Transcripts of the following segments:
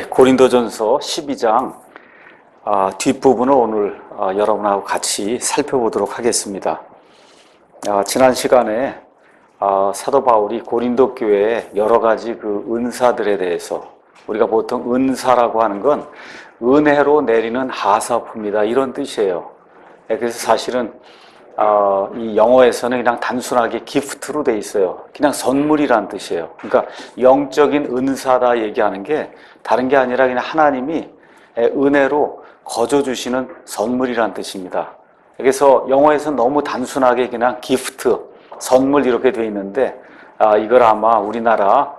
고린도전서 12장 뒷부분을 오늘 여러분하고 같이 살펴보도록 하겠습니다. 지난 시간에 사도 바울이 고린도 교회의 여러 가지 그 은사들에 대해서, 우리가 보통 은사라고 하는 건 은혜로 내리는 하사품이다, 이런 뜻이에요. 그래서 사실은 이 영어에서는 그냥 단순하게 기프트로 돼 있어요. 그냥 선물이란 뜻이에요. 그러니까 영적인 은사다 얘기하는 게 다른 게 아니라 그냥 하나님이 은혜로 거저 주시는 선물이란 뜻입니다. 그래서 영어에서는 너무 단순하게 그냥 기프트, 선물 이렇게 돼 있는데 이걸 아마 우리나라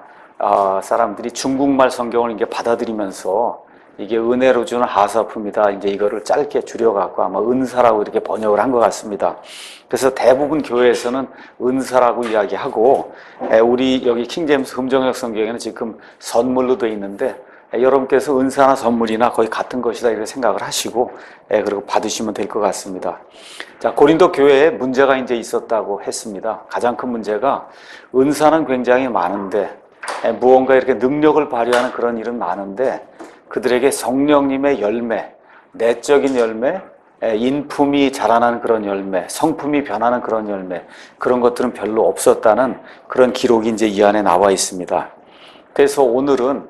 사람들이 중국말 성경을 이게 받아들이면서 이게 은혜로 주는 하사품이다, 이제 이거를 짧게 줄여갖고 아마 은사라고 이렇게 번역을 한 것 같습니다. 그래서 대부분 교회에서는 은사라고 이야기하고, 우리 여기 킹제임스 금정역 성경에는 지금 선물로 되어 있는데, 여러분께서 은사나 선물이나 거의 같은 것이다 이렇게 생각을 하시고, 그리고 받으시면 될 것 같습니다. 자, 고린도 교회에 문제가 이제 있었다고 했습니다. 가장 큰 문제가 은사는 굉장히 많은데, 무언가 이렇게 능력을 발휘하는 그런 일은 많은데, 그들에게 성령님의 열매, 내적인 열매, 인품이 자라나는 그런 열매, 성품이 변하는 그런 열매, 그런 것들은 별로 없었다는 그런 기록이 이제 이 안에 나와 있습니다. 그래서 오늘은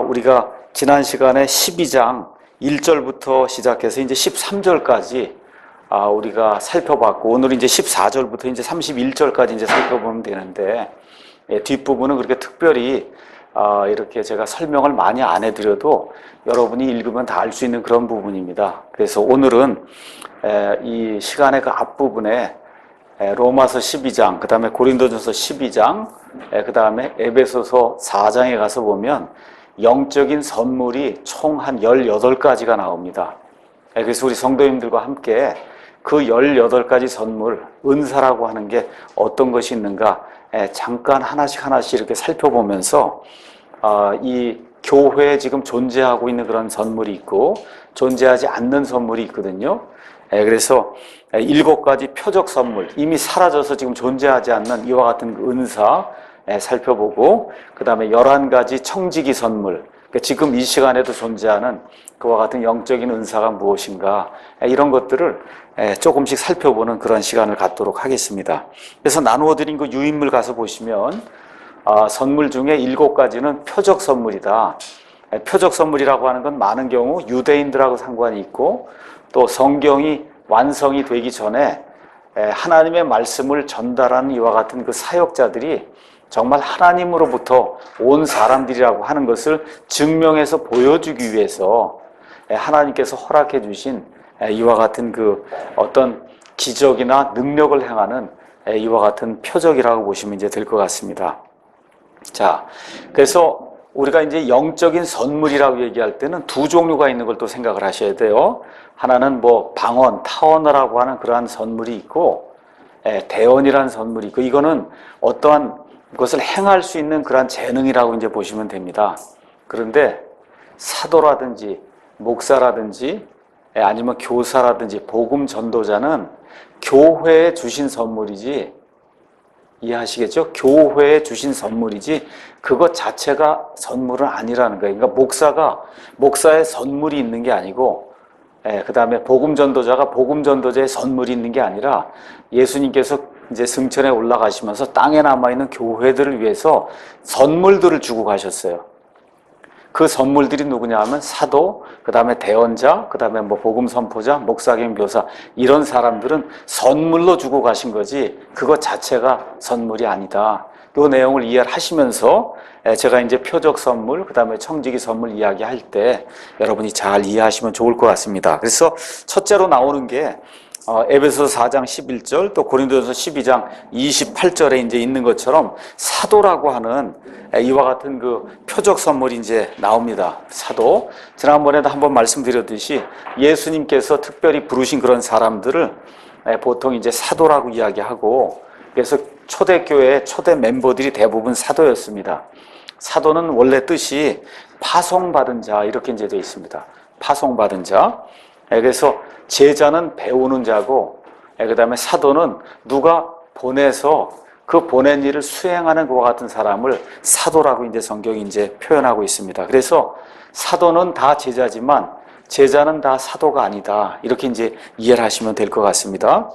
우리가 지난 시간에 12장 1절부터 시작해서 이제 13절까지 우리가 살펴봤고, 오늘은 이제 14절부터 이제 31절까지 이제 살펴보면 되는데, 뒷부분은 그렇게 특별히 이렇게 제가 설명을 많이 안 해드려도 여러분이 읽으면 다 알 수 있는 그런 부분입니다. 그래서 오늘은 이 시간의 그 앞부분에 로마서 12장, 그 다음에 고린도전서 12장, 그 다음에 에베소서 4장에 가서 보면 영적인 선물이 총 한 18가지가 나옵니다. 그래서 우리 성도님들과 함께 그 18가지 선물, 은사라고 하는 게 어떤 것이 있는가 잠깐 하나씩 이렇게 살펴보면서 이 교회에 지금 존재하고 있는 그런 선물이 있고 존재하지 않는 선물이 있거든요. 그래서 7가지 표적 선물, 이미 사라져서 지금 존재하지 않는 이와 같은 은사 살펴보고, 그 다음에 11가지 청지기 선물, 지금 이 시간에도 존재하는 그와 같은 영적인 은사가 무엇인가, 이런 것들을 조금씩 살펴보는 그런 시간을 갖도록 하겠습니다. 그래서 나누어드린 그 유인물 가서 보시면 선물 중에 7가지는 표적 선물이다. 표적 선물이라고 하는 건 많은 경우 유대인들하고 상관이 있고, 또 성경이 완성이 되기 전에 하나님의 말씀을 전달하는 이와 같은 그 사역자들이 정말 하나님으로부터 온 사람들이라고 하는 것을 증명해서 보여주기 위해서 하나님께서 허락해 주신 이와 같은 그 어떤 기적이나 능력을 행하는 이와 같은 표적이라고 보시면 이제 될 것 같습니다. 자, 그래서 우리가 이제 영적인 선물이라고 얘기할 때는 두 종류가 있는 걸 또 생각을 하셔야 돼요. 하나는 뭐 방언, 타언이라고 하는 그러한 선물이 있고, 대언이라는 선물이 있고, 이거는 어떠한 것을 행할 수 있는 그러한 재능이라고 이제 보시면 됩니다. 그런데 사도라든지 목사라든지 아니면 교사라든지 복음 전도자는 교회에 주신 선물이지, 이해하시겠죠? 교회에 주신 선물이지 그것 자체가 선물은 아니라는 거예요. 그러니까 목사의 선물이 있는 게 아니고, 그 다음에 복음 전도자가 복음 전도자의 선물이 있는 게 아니라, 예수님께서 이제 승천에 올라가시면서 땅에 남아있는 교회들을 위해서 선물들을 주고 가셨어요. 그 선물들이 누구냐 하면 사도, 그 다음에 대언자, 그 다음에 뭐 복음 선포자, 목사 겸 교사, 이런 사람들은 선물로 주고 가신 거지 그것 자체가 선물이 아니다. 이 내용을 이해하시면서 제가 이제 표적 선물, 그 다음에 청지기 선물 이야기할 때 여러분이 잘 이해하시면 좋을 것 같습니다. 그래서 첫째로 나오는 게 에베소서 4장 11절, 또 고린도전서 12장 28절에 이제 있는 것처럼 사도라고 하는 이와 같은 그 표적 선물이 이제 나옵니다. 사도. 지난번에도 한번 말씀드렸듯이 예수님께서 특별히 부르신 그런 사람들을 보통 이제 사도라고 이야기하고, 그래서 초대교회의 초대 멤버들이 대부분 사도였습니다. 사도는 원래 뜻이 파송받은 자, 이렇게 이제 되어 있습니다. 파송받은 자. 그래서 제자는 배우는 자고, 그 다음에 사도는 누가 보내서 그 보낸 일을 수행하는 그와 같은 사람을 사도라고 이제 성경이 이제 표현하고 있습니다. 그래서 사도는 다 제자지만 제자는 다 사도가 아니다. 이렇게 이제 이해를 하시면 될 것 같습니다.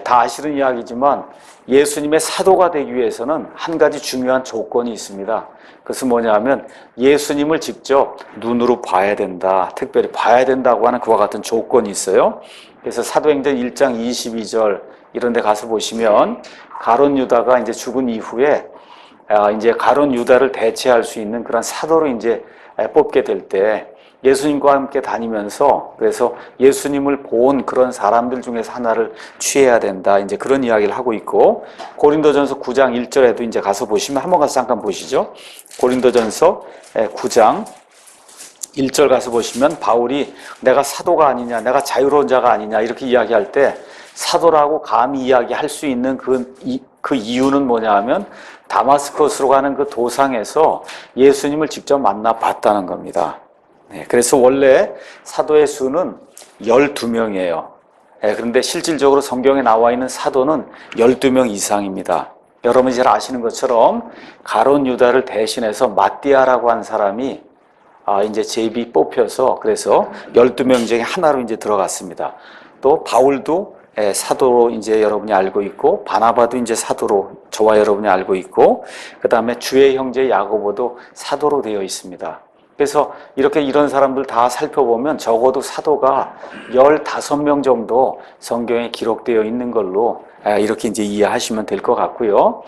다 아시는 이야기지만 예수님의 사도가 되기 위해서는 한 가지 중요한 조건이 있습니다. 그것은 뭐냐면 예수님을 직접 눈으로 봐야 된다. 특별히 봐야 된다고 하는 그와 같은 조건이 있어요. 그래서 사도행전 1장 22절 이런 데 가서 보시면 가룟 유다가 이제 죽은 이후에 이제 가룟 유다를 대체할 수 있는 그런 사도로 이제 뽑게 될 때 예수님과 함께 다니면서 그래서 예수님을 본 그런 사람들 중에서 하나를 취해야 된다. 이제 그런 이야기를 하고 있고 고린도전서 9장 1절에도 이제 가서 보시면 한번 가서 잠깐 보시죠. 고린도전서 9장 1절 가서 보시면 바울이 내가 사도가 아니냐, 내가 자유로운 자가 아니냐 이렇게 이야기할 때 사도라고 감히 이야기할 수 있는 그 이유는 뭐냐 하면 다마스커스로 가는 그 도상에서 예수님을 직접 만나 봤다는 겁니다. 그래서 원래 사도의 수는 12명이에요. 그런데 실질적으로 성경에 나와 있는 사도는 12명 이상입니다. 여러분이 잘 아시는 것처럼 가룟 유다를 대신해서 마띠아라고 한 사람이 이제 제비 뽑혀서 그래서 12명 중에 하나로 이제 들어갔습니다. 또 바울도 사도로 이제 여러분이 알고 있고 바나바도 이제 사도로 저와 여러분이 알고 있고 그 다음에 주의 형제 야고보도 사도로 되어 있습니다. 그래서 이렇게 이런 사람들 다 살펴보면 적어도 사도가 15명 정도 성경에 기록되어 있는 걸로 이렇게 이제 이해하시면 될 것 같고요.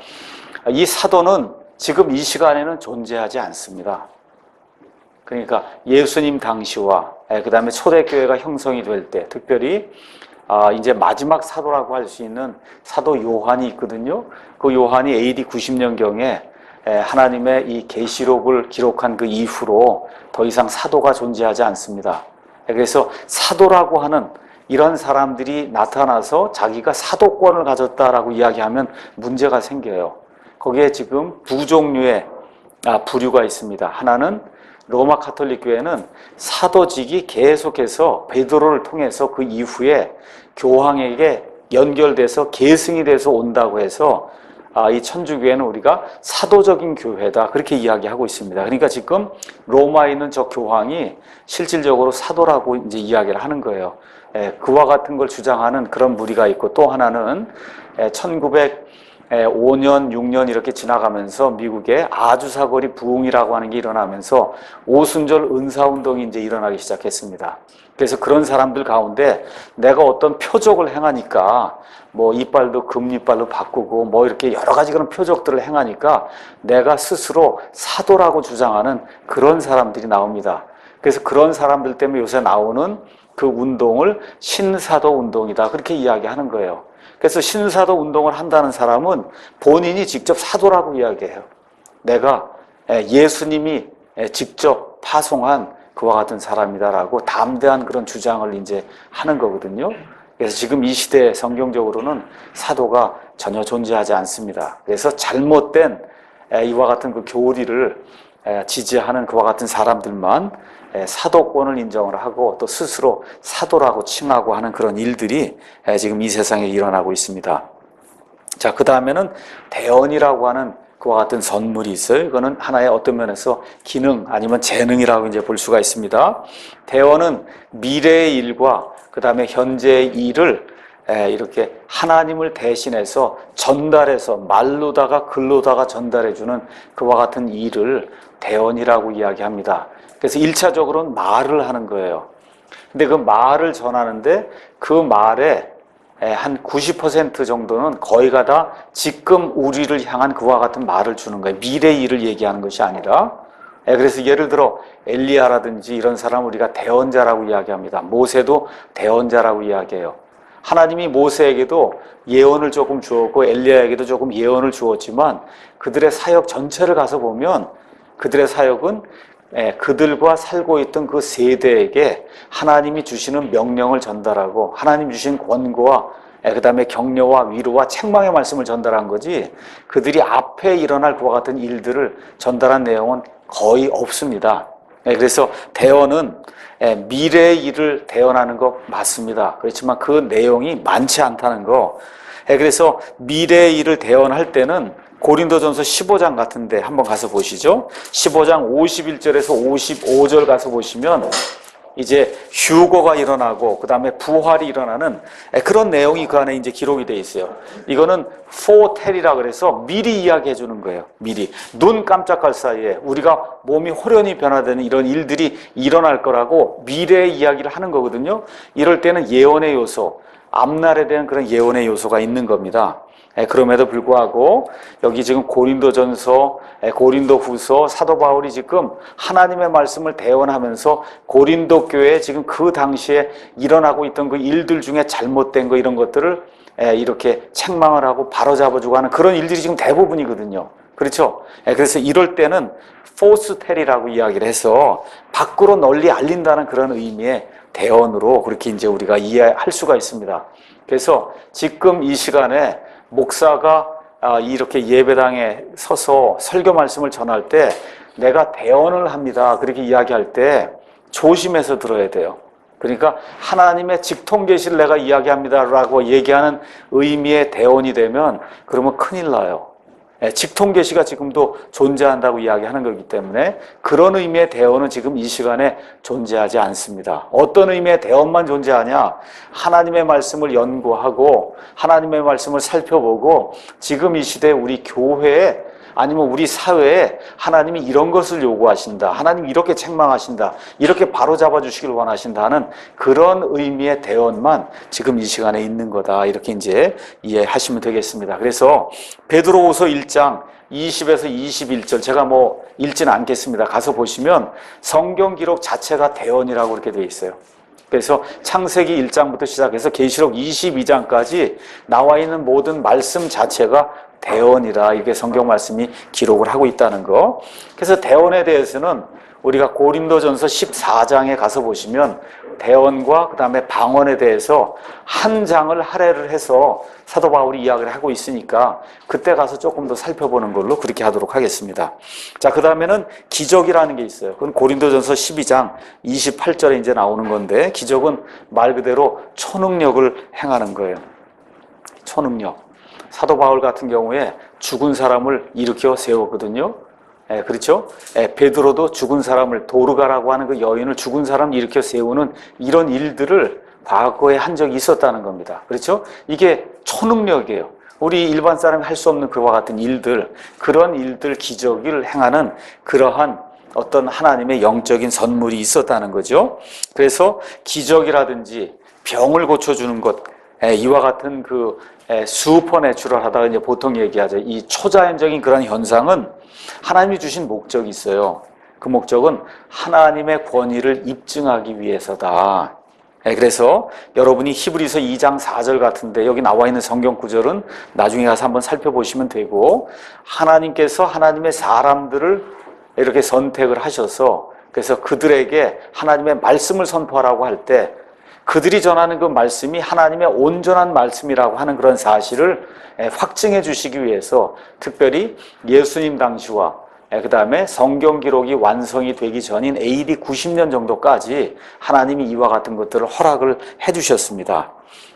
이 사도는 지금 이 시간에는 존재하지 않습니다. 그러니까 예수님 당시와 그 다음에 초대교회가 형성이 될 때 특별히 이제 마지막 사도라고 할 수 있는 사도 요한이 있거든요. 그 요한이 AD 90년경에 하나님의 이 계시록을 기록한 그 이후로 더 이상 사도가 존재하지 않습니다. 그래서 사도라고 하는 이런 사람들이 나타나서 자기가 사도권을 가졌다라고 이야기하면 문제가 생겨요. 거기에 지금 두 종류의 부류가 있습니다. 하나는 로마 가톨릭 교회는 사도직이 계속해서 베드로를 통해서 그 이후에 교황에게 연결돼서 계승이 돼서 온다고 해서 이 천주교회는 우리가 사도적인 교회다 그렇게 이야기하고 있습니다. 그러니까 지금 로마에 있는 저 교황이 실질적으로 사도라고 이제 이야기를 하는 거예요. 그와 같은 걸 주장하는 그런 무리가 있고 또 하나는 1905년, 6년 이렇게 지나가면서 미국에 아주사거리 부흥이라고 하는 게 일어나면서 오순절 은사운동이 이제 일어나기 시작했습니다. 그래서 그런 사람들 가운데 내가 어떤 표적을 행하니까 뭐 이빨도 금이빨로 바꾸고 뭐 이렇게 여러 가지 그런 표적들을 행하니까 내가 스스로 사도라고 주장하는 그런 사람들이 나옵니다. 그래서 그런 사람들 때문에 요새 나오는 그 운동을 신사도 운동이다 그렇게 이야기하는 거예요. 그래서 신사도 운동을 한다는 사람은 본인이 직접 사도라고 이야기해요. 내가 예수님이 직접 파송한 그와 같은 사람이다라고 담대한 그런 주장을 이제 하는 거거든요. 그래서 지금 이 시대에 성경적으로는 사도가 전혀 존재하지 않습니다. 그래서 잘못된 이와 같은 그 교리를 지지하는 그와 같은 사람들만 사도권을 인정을 하고 또 스스로 사도라고 칭하고 하는 그런 일들이 지금 이 세상에 일어나고 있습니다. 자, 그 다음에는 대언이라고 하는 그와 같은 선물이 있어요. 이거는 하나의 어떤 면에서 기능 아니면 재능이라고 이제 볼 수가 있습니다. 대언은 미래의 일과 그 다음에 현재의 일을 이렇게 하나님을 대신해서 전달해서 말로다가 글로다가 전달해주는 그와 같은 일을 대언이라고 이야기합니다. 그래서 1차적으로는 말을 하는 거예요. 근데 그 말을 전하는데 그 말에 한 90% 정도는 거의가 다 지금 우리를 향한 그와 같은 말을 주는 거예요. 미래의 일을 얘기하는 것이 아니라. 그래서 예를 들어 엘리야라든지 이런 사람을 우리가 대언자라고 이야기합니다. 모세도 대언자라고 이야기해요. 하나님이 모세에게도 예언을 조금 주었고 엘리야에게도 조금 예언을 주었지만 그들의 사역 전체를 가서 보면 그들의 사역은 그들과 살고 있던 그 세대에게 하나님이 주시는 명령을 전달하고 하나님 주신 권고와 그 다음에 격려와 위로와 책망의 말씀을 전달한 거지 그들이 앞에 일어날 그와 같은 일들을 전달한 내용은 거의 없습니다. 그래서 대언은 미래의 일을 대언하는 거 맞습니다. 그렇지만 그 내용이 많지 않다는 거 그래서 미래의 일을 대언할 때는 고린도전서 15장 같은데 한번 가서 보시죠. 15장 51절에서 55절 가서 보시면 이제 휴거가 일어나고 그 다음에 부활이 일어나는 그런 내용이 그 안에 이제 기록이 되어 있어요. 이거는 foretell이라 그래서 미리 이야기해 주는 거예요. 미리 눈 깜짝할 사이에 우리가 몸이 호련히 변화되는 이런 일들이 일어날 거라고 미래의 이야기를 하는 거거든요. 이럴 때는 예언의 요소, 앞날에 대한 그런 예언의 요소가 있는 겁니다. 그럼에도 불구하고 여기 지금 고린도전서, 고린도후서 사도 바울이 지금 하나님의 말씀을 대언하면서 고린도 교회에 지금 그 당시에 일어나고 있던 그 일들 중에 잘못된 거 이런 것들을 이렇게 책망을 하고 바로잡아주고 하는 그런 일들이 지금 대부분이거든요. 그렇죠? 그래서 이럴 때는 포스텔이라고 이야기를 해서 밖으로 널리 알린다는 그런 의미의 대언으로 그렇게 이제 우리가 이해할 수가 있습니다. 그래서 지금 이 시간에 목사가 이렇게 예배당에 서서 설교 말씀을 전할 때 내가 대언을 합니다. 그렇게 이야기할 때 조심해서 들어야 돼요. 그러니까 하나님의 직통 계시를 내가 이야기합니다라고 얘기하는 의미의 대언이 되면 그러면 큰일 나요. 직통 계시가 지금도 존재한다고 이야기하는 거기 때문에 그런 의미의 대언은 지금 이 시간에 존재하지 않습니다. 어떤 의미의 대언만 존재하냐? 하나님의 말씀을 연구하고 하나님의 말씀을 살펴보고 지금 이 시대에 우리 교회에 아니면 우리 사회에 하나님이 이런 것을 요구하신다. 하나님이 이렇게 책망하신다. 이렇게 바로잡아 주시길 원하신다는 그런 의미의 대언만 지금 이 시간에 있는 거다. 이렇게 이제 이해하시면 되겠습니다. 그래서 베드로후서 1장 20에서 21절 제가 뭐 읽지는 않겠습니다. 가서 보시면 성경 기록 자체가 대언이라고 그렇게 되어 있어요. 그래서 창세기 1장부터 시작해서 계시록 22장까지 나와 있는 모든 말씀 자체가 대언이라 이게 성경 말씀이 기록을 하고 있다는 거. 그래서 대언에 대해서는 우리가 고린도전서 14장에 가서 보시면 대언과 그 다음에 방언에 대해서 한 장을 할애를 해서 사도 바울이 이야기를 하고 있으니까 그때 가서 조금 더 살펴보는 걸로 그렇게 하도록 하겠습니다. 자, 그 다음에는 기적이라는 게 있어요. 그건 고린도전서 12장 28절에 이제 나오는 건데 기적은 말 그대로 초능력을 행하는 거예요. 초능력. 사도 바울 같은 경우에 죽은 사람을 일으켜 세웠거든요. 그렇죠? 베드로도 죽은 사람을 도르가라고 하는 그 여인을 죽은 사람 일으켜 세우는 이런 일들을 과거에 한 적이 있었다는 겁니다. 그렇죠? 이게 초능력이에요. 우리 일반 사람이 할 수 없는 그와 같은 일들, 그런 일들 기적을 행하는 그러한 어떤 하나님의 영적인 선물이 있었다는 거죠. 그래서 기적이라든지 병을 고쳐주는 것, 이와 같은 그 슈퍼내추럴 하다가 이제 보통 얘기하죠. 이 초자연적인 그런 현상은 하나님이 주신 목적이 있어요. 그 목적은 하나님의 권위를 입증하기 위해서다. 그래서 여러분이 히브리서 2장 4절 같은데 여기 나와 있는 성경 구절은 나중에 가서 한번 살펴보시면 되고 하나님께서 하나님의 사람들을 이렇게 선택을 하셔서 그래서 그들에게 하나님의 말씀을 선포하라고 할 때 그들이 전하는 그 말씀이 하나님의 온전한 말씀이라고 하는 그런 사실을 확증해 주시기 위해서 특별히 예수님 당시와 그 다음에 성경 기록이 완성이 되기 전인 AD 90년 정도까지 하나님이 이와 같은 것들을 허락을 해 주셨습니다.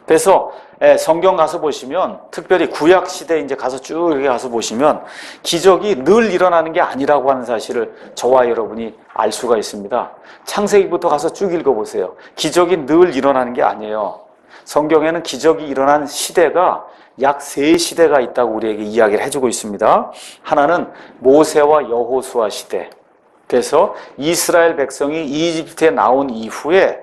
그래서 성경 가서 보시면 특별히 구약 시대 이제 가서 쭉 이렇게 가서 보시면 기적이 늘 일어나는 게 아니라고 하는 사실을 저와 여러분이 알 수가 있습니다. 창세기부터 가서 쭉 읽어보세요. 기적이 늘 일어나는 게 아니에요. 성경에는 기적이 일어난 시대가 약 3시대가 있다고 우리에게 이야기를 해주고 있습니다. 하나는 모세와 여호수아 시대. 그래서 이스라엘 백성이 이집트에 나온 이후에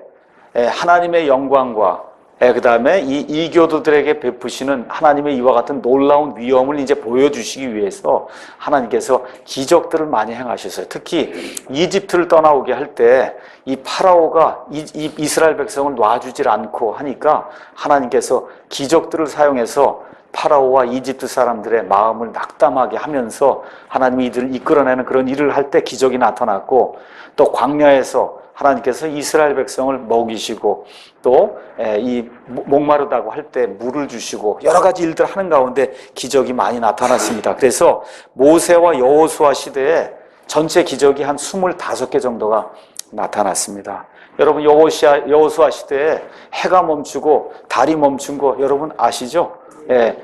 하나님의 영광과 그 다음에 이 이교도들에게 베푸시는 하나님의 이와 같은 놀라운 위엄을 이제 보여주시기 위해서 하나님께서 기적들을 많이 행하셨어요. 특히 이집트를 떠나오게 할 때 이 파라오가 이스라엘 백성을 놔주질 않고 하니까 하나님께서 기적들을 사용해서 파라오와 이집트 사람들의 마음을 낙담하게 하면서 하나님이 이들을 이끌어내는 그런 일을 할 때 기적이 나타났고 또 광야에서 하나님께서 이스라엘 백성을 먹이시고 또 이 목마르다고 할 때 물을 주시고 여러 가지 일들 하는 가운데 기적이 많이 나타났습니다. 그래서 모세와 여호수아 시대에 전체 기적이 한 25개 정도가 나타났습니다. 여러분 여호수아 시대에 해가 멈추고 달이 멈춘 거 여러분 아시죠?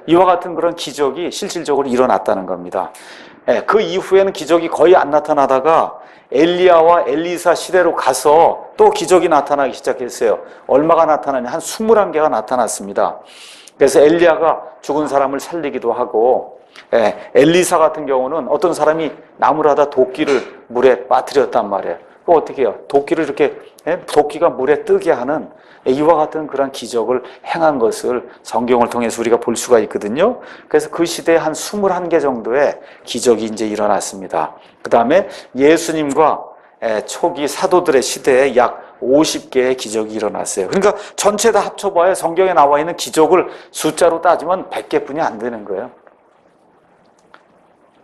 이와 같은 그런 기적이 실질적으로 일어났다는 겁니다. 그 이후에는 기적이 거의 안 나타나다가 엘리야와 엘리사 시대로 가서 또 기적이 나타나기 시작했어요. 얼마가 나타나냐? 한 21개가 나타났습니다. 그래서 엘리야가 죽은 사람을 살리기도 하고, 엘리사 같은 경우는 어떤 사람이 나무를 하다 도끼를 물에 빠뜨렸단 말이에요. 그거 어떻게 해요? 도끼를 이렇게, 도끼가 물에 뜨게 하는 이와 같은 그런 기적을 행한 것을 성경을 통해서 우리가 볼 수가 있거든요. 그래서 그 시대에 한 21개 정도의 기적이 이제 일어났습니다. 그 다음에 예수님과 초기 사도들의 시대에 약 50개의 기적이 일어났어요. 그러니까 전체 다 합쳐봐야 성경에 나와 있는 기적을 숫자로 따지면 100개뿐이 안 되는 거예요.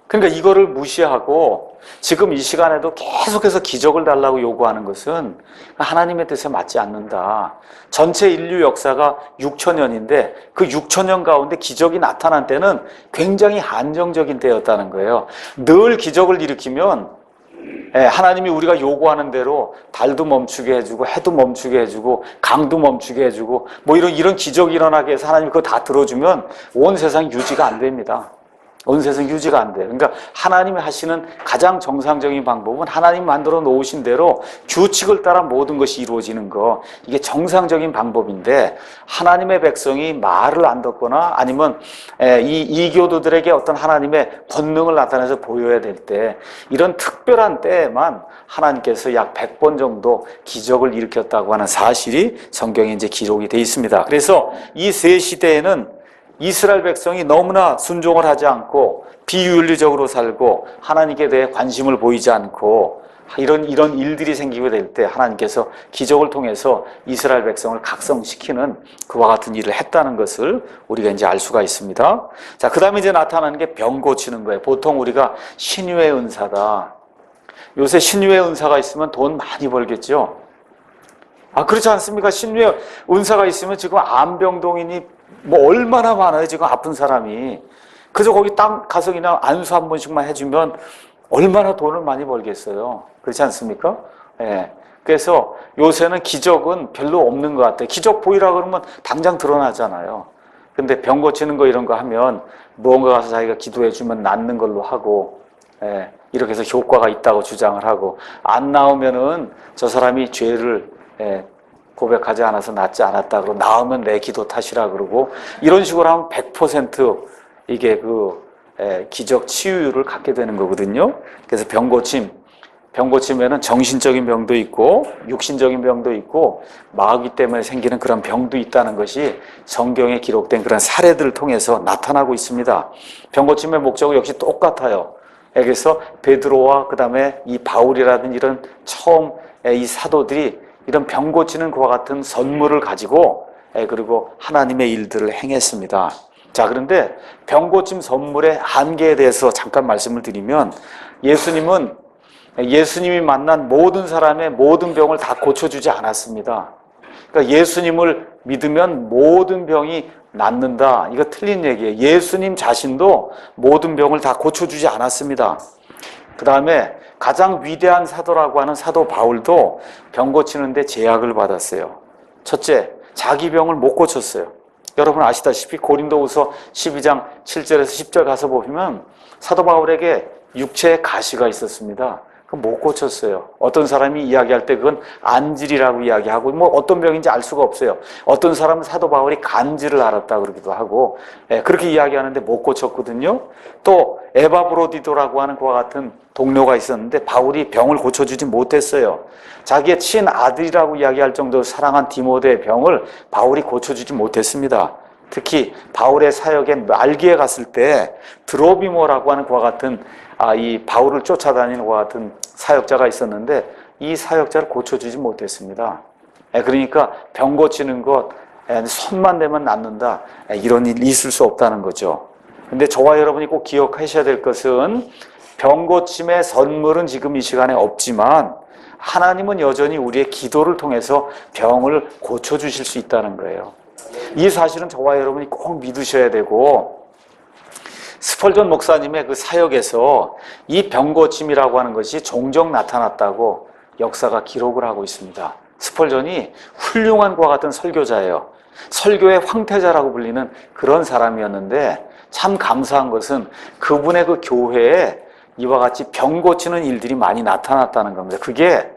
그러니까 이거를 무시하고 지금 이 시간에도 계속해서 기적을 달라고 요구하는 것은 하나님의 뜻에 맞지 않는다. 전체 인류 역사가 6천년인데 그 6천년 가운데 기적이 나타난 때는 굉장히 한정적인 때였다는 거예요. 늘 기적을 일으키면 하나님이 우리가 요구하는 대로 달도 멈추게 해주고 해도 멈추게 해주고 강도 멈추게 해주고 뭐 이런 기적이 일어나게 해서 하나님이 그거 다 들어주면 온 세상이 유지가 안 됩니다. 온 세상 유지가 안 돼요. 그러니까 하나님이 하시는 가장 정상적인 방법은 하나님 만들어 놓으신 대로 규칙을 따라 모든 것이 이루어지는 거, 이게 정상적인 방법인데 하나님의 백성이 말을 안 듣거나 아니면 이 이교도들에게 어떤 하나님의 본능을 나타내서 보여야 될 때, 이런 특별한 때에만 하나님께서 약 100번 정도 기적을 일으켰다고 하는 사실이 성경에 이제 기록이 되어 있습니다. 그래서 이 세 시대에는 이스라엘 백성이 너무나 순종을 하지 않고 비윤리적으로 살고 하나님께 대해 관심을 보이지 않고 이런 일들이 생기게 될 때 하나님께서 기적을 통해서 이스라엘 백성을 각성시키는 그와 같은 일을 했다는 것을 우리가 이제 알 수가 있습니다. 자, 그 다음에 이제 나타나는 게 병 고치는 거예요. 보통 우리가 신유의 은사다. 요새 신유의 은사가 있으면 돈 많이 벌겠죠. 그렇지 않습니까? 신유의 은사가 있으면 지금 암병동이니 뭐 얼마나 많아요, 지금 아픈 사람이. 그래서 거기 딱 가서 그냥 안수 한 번씩만 해주면 얼마나 돈을 많이 벌겠어요. 그렇지 않습니까? 그래서 요새는 기적은 별로 없는 것 같아요. 기적 보이라 그러면 당장 드러나잖아요. 근데 병 고치는 거 이런 거 하면 무언가 가서 자기가 기도해주면 낫는 걸로 하고, 이렇게 해서 효과가 있다고 주장을 하고, 안 나오면은 저 사람이 죄를 고백하지 않아서 낫지 않았다 그러고, 나오면 내 기도 탓이라 그러고, 이런 식으로 하면 100% 이게 기적 치유율을 갖게 되는 거거든요. 그래서 병고침에는 정신적인 병도 있고 육신적인 병도 있고 마귀 때문에 생기는 그런 병도 있다는 것이 성경에 기록된 그런 사례들을 통해서 나타나고 있습니다. 병고침의 목적은 역시 똑같아요. 그래서 베드로와 그 다음에 이 바울이라든 이런 처음 이 사도들이 이런 병 고치는 그와 같은 선물을 가지고 그리고 하나님의 일들을 행했습니다. 자, 그런데 병 고침 선물의 한계에 대해서 잠깐 말씀을 드리면, 예수님이 만난 모든 사람의 모든 병을 다 고쳐주지 않았습니다. 그러니까 예수님을 믿으면 모든 병이 낫는다. 이거 틀린 얘기예요. 예수님 자신도 모든 병을 다 고쳐주지 않았습니다. 그 다음에 가장 위대한 사도라고 하는 사도 바울도 병 고치는데 제약을 받았어요. 첫째, 자기 병을 못 고쳤어요. 여러분 아시다시피 고린도후서 12장 7절에서 10절 가서 보시면 사도 바울에게 육체에 가시가 있었습니다. 그건 못 고쳤어요. 어떤 사람이 이야기할 때 그건 안질이라고 이야기하고 뭐 어떤 병인지 알 수가 없어요. 어떤 사람은 사도 바울이 간질을 앓았다 그러기도 하고 그렇게 이야기하는데 못 고쳤거든요. 또 에바브로디도라고 하는 그와 같은 동료가 있었는데 바울이 병을 고쳐주지 못했어요. 자기의 친아들이라고 이야기할 정도로 사랑한 디모데의 병을 바울이 고쳐주지 못했습니다. 특히 바울의 사역의 말기에 갔을 때 드로비모라고 하는 그와 같은 이 바울을 쫓아다니는 그와 같은 사역자가 있었는데 이 사역자를 고쳐주지 못했습니다. 그러니까 병 고치는 것 손만 대면 낫는다, 이런 일이 있을 수 없다는 거죠. 근데 저와 여러분이 꼭 기억하셔야 될 것은 병 고침의 선물은 지금 이 시간에 없지만 하나님은 여전히 우리의 기도를 통해서 병을 고쳐주실 수 있다는 거예요. 이 사실은 저와 여러분이 꼭 믿으셔야 되고, 스펄전 목사님의 그 사역에서 이 병고침이라고 하는 것이 종종 나타났다고 역사가 기록을 하고 있습니다. 스펄전이 훌륭한 그와 같은 설교자예요. 설교의 황태자라고 불리는 그런 사람이었는데 참 감사한 것은 그분의 그 교회에 이와 같이 병 고치는 일들이 많이 나타났다는 겁니다. 그게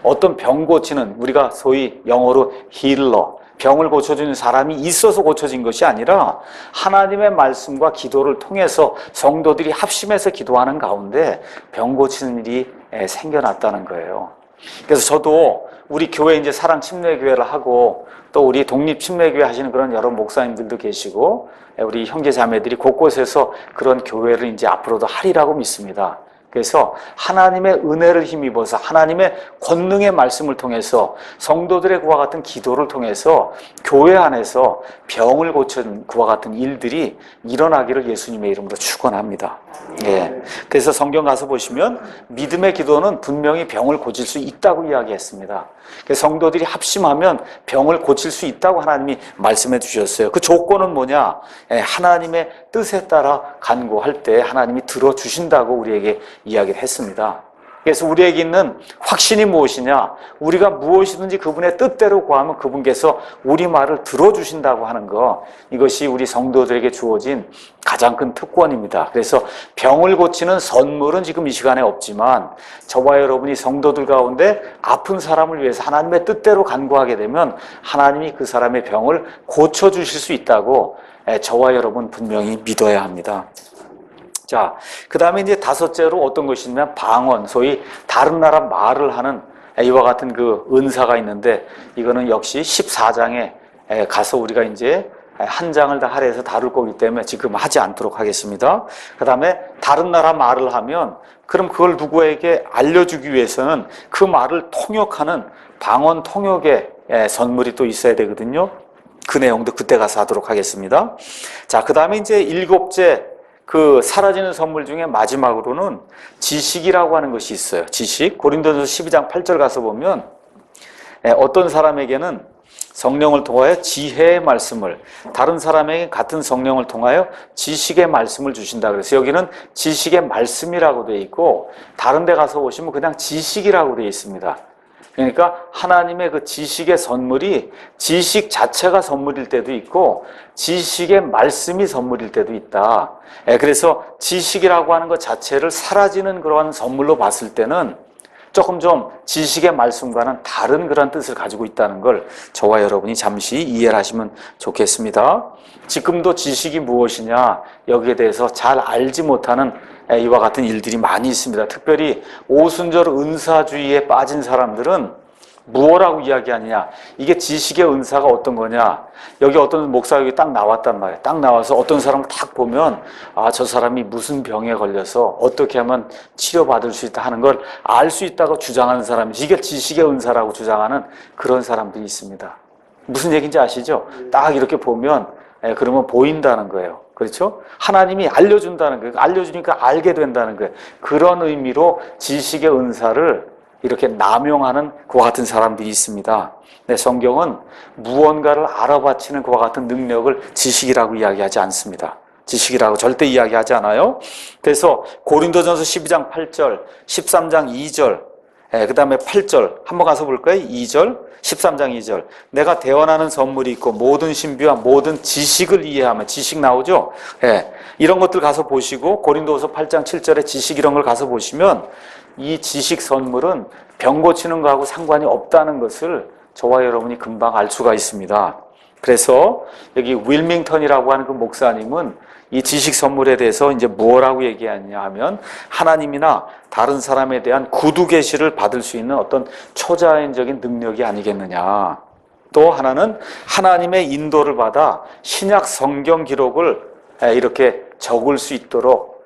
어떤 병 고치는, 우리가 소위 영어로 힐러, 병을 고쳐주는 사람이 있어서 고쳐진 것이 아니라 하나님의 말씀과 기도를 통해서 성도들이 합심해서 기도하는 가운데 병 고치는 일이 생겨났다는 거예요. 그래서 저도 우리 교회 이제 사랑 침례교회를 하고 또 우리 독립 침례교회 하시는 그런 여러 목사님들도 계시고 우리 형제 자매들이 곳곳에서 그런 교회를 이제 앞으로도 하리라고 믿습니다. 그래서 하나님의 은혜를 힘입어서 하나님의 권능의 말씀을 통해서 성도들의 그와 같은 기도를 통해서 교회 안에서 병을 고친 그와 같은 일들이 일어나기를 예수님의 이름으로 축원합니다. 예. 그래서 성경 가서 보시면 믿음의 기도는 분명히 병을 고칠 수 있다고 이야기했습니다. 그래서 성도들이 합심하면 병을 고칠 수 있다고 하나님이 말씀해 주셨어요. 그 조건은 뭐냐? 하나님의 뜻에 따라 간구할 때 하나님이 들어주신다고 우리에게 이야기를 했습니다. 그래서 우리에게 있는 확신이 무엇이냐? 우리가 무엇이든지 그분의 뜻대로 구하면 그분께서 우리 말을 들어주신다고 하는 것, 이것이 우리 성도들에게 주어진 가장 큰 특권입니다. 그래서 병을 고치는 선물은 지금 이 시간에 없지만 저와 여러분이 성도들 가운데 아픈 사람을 위해서 하나님의 뜻대로 간구하게 되면 하나님이 그 사람의 병을 고쳐주실 수 있다고 저와 여러분 분명히 믿어야 합니다. 자, 그 다음에 이제 다섯째로 어떤 것이냐면 방언, 소위 다른 나라 말을 하는 이와 같은 그 은사가 있는데 이거는 역시 14장에 가서 우리가 이제 한 장을 다 할애해서 다룰 거기 때문에 지금 하지 않도록 하겠습니다. 그 다음에 다른 나라 말을 하면 그럼 그걸 누구에게 알려주기 위해서는 그 말을 통역하는 방언 통역의 선물이 또 있어야 되거든요. 그 내용도 그때 가서 하도록 하겠습니다. 자, 그 다음에 이제 일곱째 그 사라지는 선물 중에 마지막으로는 지식이라고 하는 것이 있어요. 지식. 고린도전서 12장 8절 가서 보면 어떤 사람에게는 성령을 통하여 지혜의 말씀을, 다른 사람에게 같은 성령을 통하여 지식의 말씀을 주신다. 그래서 여기는 지식의 말씀이라고 되어 있고 다른 데 가서 보시면 그냥 지식이라고 되어 있습니다. 그러니까 하나님의 그 지식의 선물이 지식 자체가 선물일 때도 있고 지식의 말씀이 선물일 때도 있다. 그래서 지식이라고 하는 것 자체를 사라지는 그러한 선물로 봤을 때는 조금 좀 지식의 말씀과는 다른 그런 뜻을 가지고 있다는 걸 저와 여러분이 잠시 이해를 하시면 좋겠습니다. 지금도 지식이 무엇이냐 여기에 대해서 잘 알지 못하는 이와 같은 일들이 많이 있습니다. 특별히 오순절 은사주의에 빠진 사람들은 무엇라고 이야기하느냐, 이게 지식의 은사가 어떤 거냐, 여기 어떤 목사가 여기 딱 나왔단 말이에요. 딱 나와서 어떤 사람을 딱 보면 아, 저 사람이 무슨 병에 걸려서 어떻게 하면 치료받을 수 있다 하는 걸 알 수 있다고 주장하는 사람이, 이게 지식의 은사라고 주장하는 그런 사람들이 있습니다. 무슨 얘기인지 아시죠? 딱 이렇게 보면 그러면 보인다는 거예요. 그렇죠? 하나님이 알려준다는 거예요. 알려주니까 알게 된다는 거예요. 그런 의미로 지식의 은사를 이렇게 남용하는 그와 같은 사람들이 있습니다. 네, 성경은 무언가를 알아바치는 그와 같은 능력을 지식이라고 이야기하지 않습니다. 지식이라고 절대 이야기하지 않아요. 그래서 고린도전서 12장 8절, 13장 2절, 그 다음에 8절 한번 가서 볼까요? 2절, 13장 2절. 내가 대언하는 선물이 있고 모든 신비와 모든 지식을 이해하면, 지식 나오죠? 이런 것들 가서 보시고 고린도서 8장 7절에 지식 이런 걸 가서 보시면 이 지식 선물은 병 고치는 거하고 상관이 없다는 것을 저와 여러분이 금방 알 수가 있습니다. 그래서 여기 윌밍턴이라고 하는 그 목사님은 이 지식 선물에 대해서 이제 뭐라고 얘기하냐 하면 하나님이나 다른 사람에 대한 구두 계시를 받을 수 있는 어떤 초자연적인 능력이 아니겠느냐. 또 하나는 하나님의 인도를 받아 신약 성경 기록을 이렇게 적을 수 있도록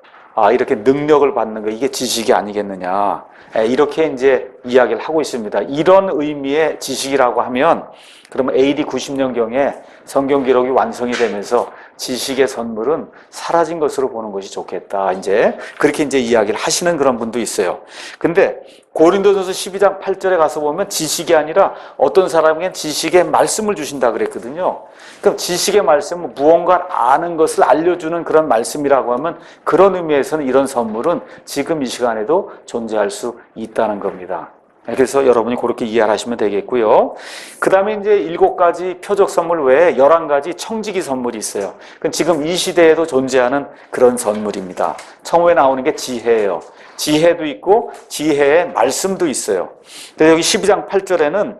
이렇게 능력을 받는 거, 이게 지식이 아니겠느냐. 이렇게 이제 이야기를 하고 있습니다. 이런 의미의 지식이라고 하면 그러면 AD 90년경에 성경 기록이 완성이 되면서 지식의 선물은 사라진 것으로 보는 것이 좋겠다. 이제 그렇게 이제 이야기를 하시는 그런 분도 있어요. 근데 고린도전서 12장 8절에 가서 보면 지식이 아니라 어떤 사람에겐 지식의 말씀을 주신다 그랬거든요. 그럼 지식의 말씀은 무언가 아는 것을 알려주는 그런 말씀이라고 하면 그런 의미에서는 이런 선물은 지금 이 시간에도 존재할 수 있다는 겁니다. 그래서 여러분이 그렇게 이해하시면 되겠고요. 그 다음에 이제 7가지 표적 선물 외에 11가지 청지기 선물이 있어요. 그건 지금 이 시대에도 존재하는 그런 선물입니다. 처음에 나오는 게 지혜예요. 지혜도 있고 지혜의 말씀도 있어요. 근데 여기 12장 8절에는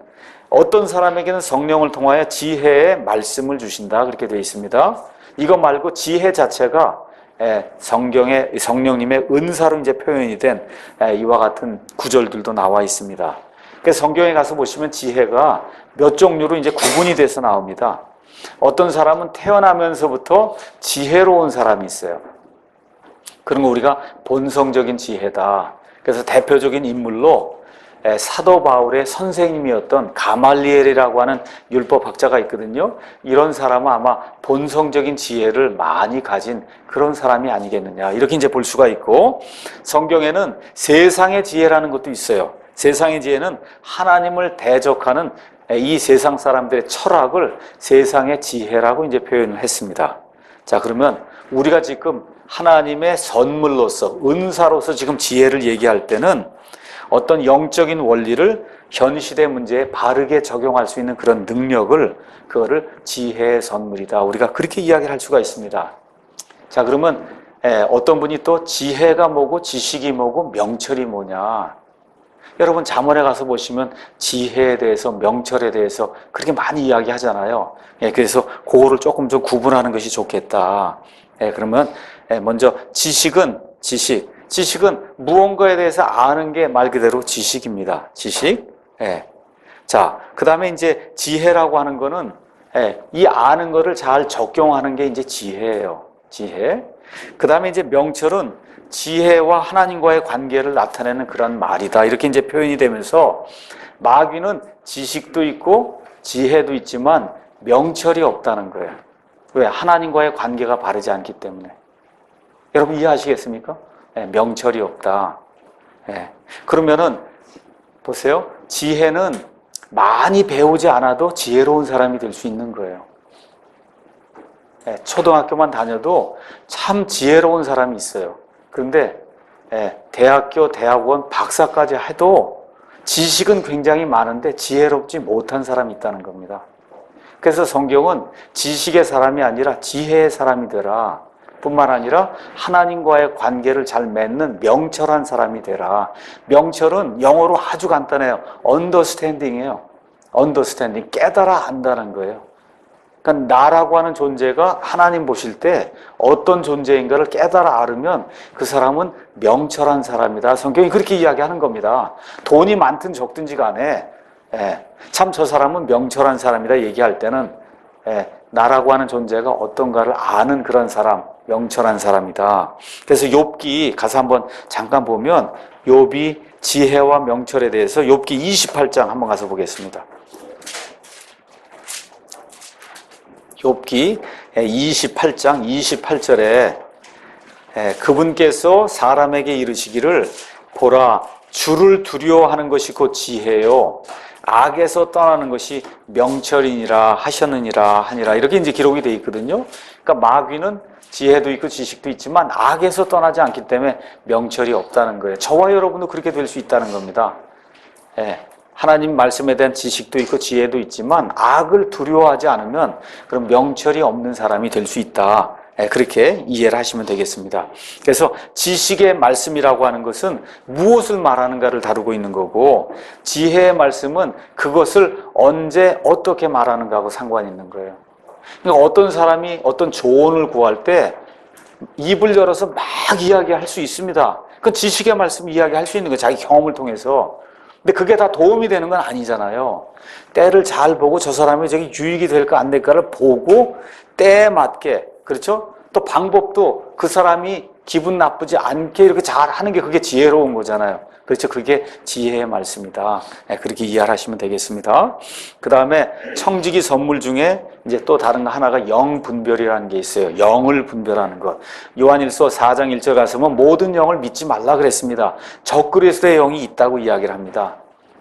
어떤 사람에게는 성령을 통하여 지혜의 말씀을 주신다 그렇게 되어 있습니다. 이거 말고 지혜 자체가 성경에 성령님의 은사로 이제 표현이 된 이와 같은 구절들도 나와 있습니다. 그래서 성경에 가서 보시면 지혜가 몇 종류로 이제 구분이 돼서 나옵니다. 어떤 사람은 태어나면서부터 지혜로운 사람이 있어요. 그런 거 우리가 본성적인 지혜다. 그래서 대표적인 인물로 사도 바울의 선생님이었던 가말리엘이라고 하는 율법학자가 있거든요. 이런 사람은 아마 본성적인 지혜를 많이 가진 그런 사람이 아니겠느냐 이렇게 이제 볼 수가 있고, 성경에는 세상의 지혜라는 것도 있어요. 세상의 지혜는 하나님을 대적하는 이 세상 사람들의 철학을 세상의 지혜라고 이제 표현을 했습니다. 자, 그러면 우리가 지금 하나님의 선물로서 은사로서 지금 지혜를 얘기할 때는 어떤 영적인 원리를 현 시대 문제에 바르게 적용할 수 있는 그런 능력을, 그거를 지혜의 선물이다, 우리가 그렇게 이야기를 할 수가 있습니다. 자, 그러면 어떤 분이 또 지혜가 뭐고 지식이 뭐고 명철이 뭐냐, 여러분 잠언에 가서 보시면 지혜에 대해서 명철에 대해서 그렇게 많이 이야기하잖아요. 그래서 그거를 조금 좀 구분하는 것이 좋겠다. 그러면 먼저 지식은 무언가에 대해서 아는 게 말 그대로 지식입니다. 지식. 자, 그 다음에 이제 지혜라고 하는 거는 이 아는 거를 잘 적용하는 게 이제 지혜예요. 지혜. 그 다음에 이제 명철은 지혜와 하나님과의 관계를 나타내는 그런 말이다, 이렇게 이제 표현이 되면서 마귀는 지식도 있고 지혜도 있지만 명철이 없다는 거예요. 왜? 하나님과의 관계가 바르지 않기 때문에. 여러분 이해하시겠습니까? 명철이 없다. 그러면은 보세요. 지혜는 많이 배우지 않아도 지혜로운 사람이 될 수 있는 거예요. 초등학교만 다녀도 참 지혜로운 사람이 있어요. 그런데 대학교, 대학원, 박사까지 해도 지식은 굉장히 많은데 지혜롭지 못한 사람이 있다는 겁니다. 그래서 성경은 지식의 사람이 아니라 지혜의 사람이 되라, 뿐만 아니라 하나님과의 관계를 잘 맺는 명철한 사람이 되라. 명철은 영어로 아주 간단해요. understanding이에요. understanding, 깨달아 안다는 거예요. 그러니까 나라고 하는 존재가 하나님 보실 때 어떤 존재인가를 깨달아 알으면 그 사람은 명철한 사람이다. 성경이 그렇게 이야기하는 겁니다. 돈이 많든 적든지 간에 참 저 사람은 명철한 사람이다 얘기할 때는 나라고 하는 존재가 어떤가를 아는 그런 사람, 명철한 사람이다. 그래서 욥기 가서 한번 잠깐 보면 욥이 지혜와 명철에 대해서 욥기 28장 한번 가서 보겠습니다. 욥기 28장 28절에 그분께서 사람에게 이르시기를 보라, 주를 두려워하는 것이 곧 지혜요 악에서 떠나는 것이 명철이니라 하셨느니라 하니라, 이렇게 이제 기록이 되어 있거든요. 그러니까 마귀는 지혜도 있고 지식도 있지만 악에서 떠나지 않기 때문에 명철이 없다는 거예요. 저와 여러분도 그렇게 될 수 있다는 겁니다. 하나님 말씀에 대한 지식도 있고 지혜도 있지만 악을 두려워하지 않으면 그럼 명철이 없는 사람이 될 수 있다. 그렇게 이해를 하시면 되겠습니다. 그래서 지식의 말씀이라고 하는 것은 무엇을 말하는가를 다루고 있는 거고, 지혜의 말씀은 그것을 언제 어떻게 말하는가하고 상관이 있는 거예요. 그러니까 어떤 사람이 어떤 조언을 구할 때 입을 열어서 막 이야기할 수 있습니다. 그 지식의 말씀 이야기할 수 있는 거예요. 자기 경험을 통해서. 근데 그게 다 도움이 되는 건 아니잖아요. 때를 잘 보고 저 사람이 저기 유익이 될까 안 될까를 보고 때에 맞게, 그렇죠? 또 방법도 그 사람이 기분 나쁘지 않게 이렇게 잘 하는 게 그게 지혜로운 거잖아요. 그렇죠? 그게 지혜의 말씀이다. 그렇게 이해하시면 되겠습니다. 그 다음에 청지기 선물 중에 이제 또 다른 거 하나가 영 분별이라는 게 있어요. 영을 분별하는 것. 요한일서 4장 1절 가서 보면 모든 영을 믿지 말라 그랬습니다. 적그리스도의 영이 있다고 이야기를 합니다.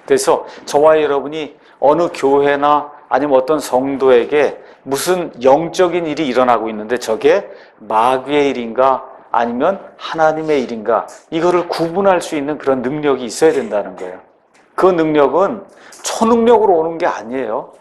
그래서 저와 여러분이 어느 교회나 아니면 어떤 성도에게 무슨 영적인 일이 일어나고 있는데 저게 마귀의 일인가 아니면 하나님의 일인가, 이거를 구분할 수 있는 그런 능력이 있어야 된다는 거예요. 그 능력은 초능력으로 오는 게 아니에요.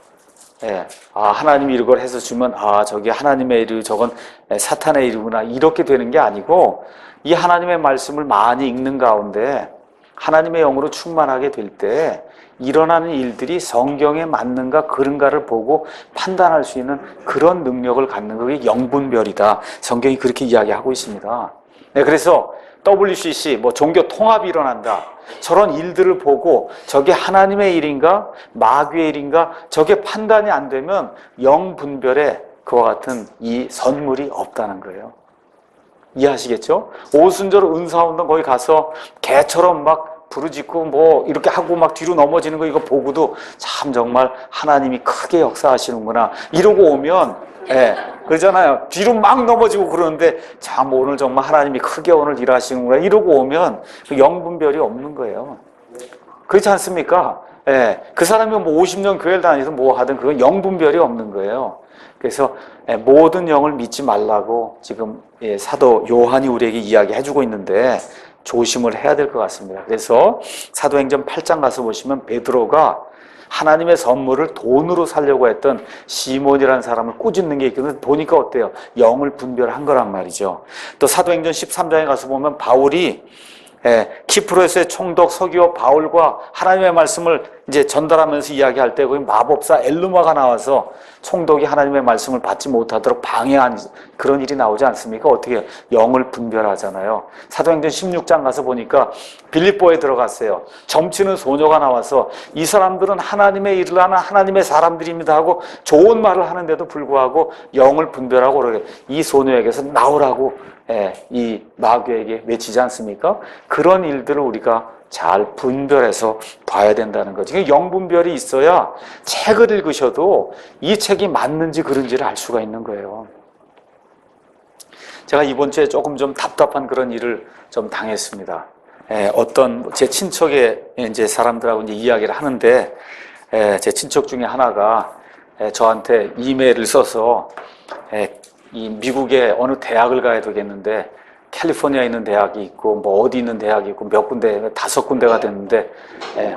예. 하나님이 이걸 해서 주면, 저게 하나님의 일이고 저건 사탄의 일이구나. 이렇게 되는 게 아니고, 이 하나님의 말씀을 많이 읽는 가운데, 하나님의 영으로 충만하게 될 때, 일어나는 일들이 성경에 맞는가 그른가를 보고 판단할 수 있는 그런 능력을 갖는 것이 영분별이다. 성경이 그렇게 이야기하고 있습니다. 네, 그래서 WCC, 종교 통합이 일어난다. 저런 일들을 보고 저게 하나님의 일인가 마귀의 일인가 저게 판단이 안 되면 영분별에 그와 같은 이 선물이 없다는 거예요. 이해하시겠죠? 오순절 은사운동 거기 가서 개처럼 막 부르짖고 이렇게 하고 막 뒤로 넘어지는 거 이거 보고도 참 정말 하나님이 크게 역사하시는구나 이러고 오면 그러잖아요. 뒤로 막 넘어지고 그러는데 참 오늘 정말 하나님이 크게 오늘 일하시는구나 이러고 오면 그 영분별이 없는 거예요. 그렇지 않습니까? 그 사람이 50년 교회를 다니든 하든 그건 영분별이 없는 거예요. 그래서 모든 영을 믿지 말라고 지금 사도 요한이 우리에게 이야기해주고 있는데 조심을 해야 될 것 같습니다. 그래서 사도행전 8장 가서 보시면 베드로가 하나님의 선물을 돈으로 살려고 했던 시몬이라는 사람을 꾸짖는 게 있거든요. 보니까 어때요? 영을 분별한 거란 말이죠. 또 사도행전 13장에 가서 보면 바울이 키프로에서의 총독 서기오 바울과 하나님의 말씀을 이제 전달하면서 이야기할 때 거기 마법사 엘르마가 나와서 총독이 하나님의 말씀을 받지 못하도록 방해한 그런 일이 나오지 않습니까? 어떻게 영을 분별하잖아요. 사도행전 16장 가서 보니까 빌립보에 들어갔어요. 점치는 소녀가 나와서 이 사람들은 하나님의 일을 하는 하나님의 사람들입니다 하고 좋은 말을 하는데도 불구하고 영을 분별하고 그러게 이 소녀에게서 나오라고 이 마귀에게 외치지 않습니까? 그런 일들을 우리가 잘 분별해서 봐야 된다는 거죠. 영분별이 있어야 책을 읽으셔도 이 책이 맞는지 그런지를 알 수가 있는 거예요. 제가 이번 주에 조금 좀 답답한 그런 일을 좀 당했습니다. 어떤 제 친척의 이제 사람들하고 이제 이야기를 하는데 제 친척 중에 하나가 저한테 이메일을 써서 이 미국의 어느 대학을 가야 되겠는데 캘리포니아에 있는 대학이 있고 어디 있는 대학이 있고 몇 군데 5군데가 됐는데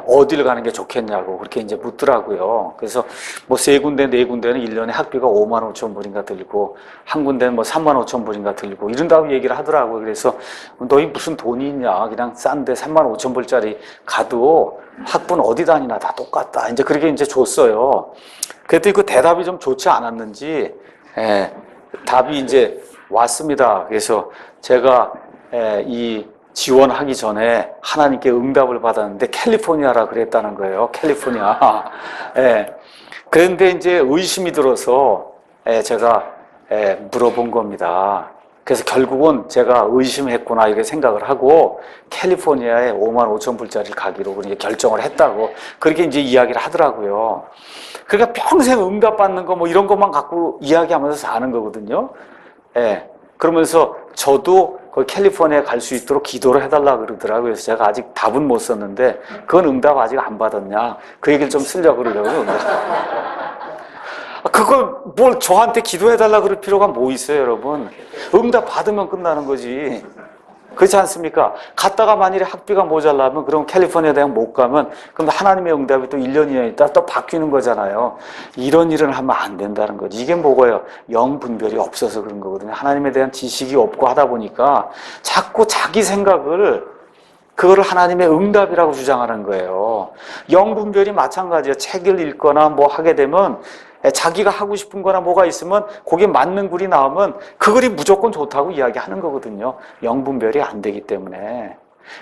어디를 가는 게 좋겠냐고 그렇게 이제 묻더라고요. 그래서 3군데 4군데는 1년에 학비가 5만 5천 불인가 들고 한 군데는 3만 5천 불인가 들고 이런다고 얘기를 하더라고요. 그래서 너희 무슨 돈이 있냐 그냥 싼데 3만 5천 불짜리 가도 학부는 어디 다니나 다 똑같다 이제 그렇게 이제 줬어요. 그랬더니 그 대답이 좀 좋지 않았는지 답이 이제 왔습니다. 그래서 제가 이 지원하기 전에 하나님께 응답을 받았는데 캘리포니아라 그랬다는 거예요. 캘리포니아. 그런데 이제 의심이 들어서 제가 물어본 겁니다. 그래서 결국은 제가 의심했구나 이렇게 생각을 하고 캘리포니아에 5만 5천 불짜리를 가기로 그렇게 결정을 했다고 그렇게 이제 이야기를 하더라고요. 그러니까 평생 응답받는 거 이런 것만 갖고 이야기하면서 사는 거거든요. 그러면서 저도 거기 캘리포니아에 갈 수 있도록 기도를 해달라 그러더라고요. 그래서 제가 아직 답은 못 썼는데 그건 응답 아직 안 받았냐 그 얘기를 좀 쓰려고 그러려고요. 그걸 뭘 저한테 기도해달라 그럴 필요가 뭐 있어요, 여러분? 응답 받으면 끝나는 거지. 그렇지 않습니까? 갔다가 만일에 학비가 모자라면 그럼 캘리포니아 대학 못 가면 그럼 하나님의 응답이 또 1년, 2년 있다 또 바뀌는 거잖아요. 이런 일은 하면 안 된다는 거지. 이게 뭐고요? 영분별이 없어서 그런 거거든요. 하나님에 대한 지식이 없고 하다 보니까 자꾸 자기 생각을 그거를 하나님의 응답이라고 주장하는 거예요. 영분별이 마찬가지예요. 책을 읽거나 하게 되면 자기가 하고 싶은 거나 뭐가 있으면 거기에 맞는 글이 나오면 그 글이 무조건 좋다고 이야기하는 거거든요. 영분별이 안 되기 때문에.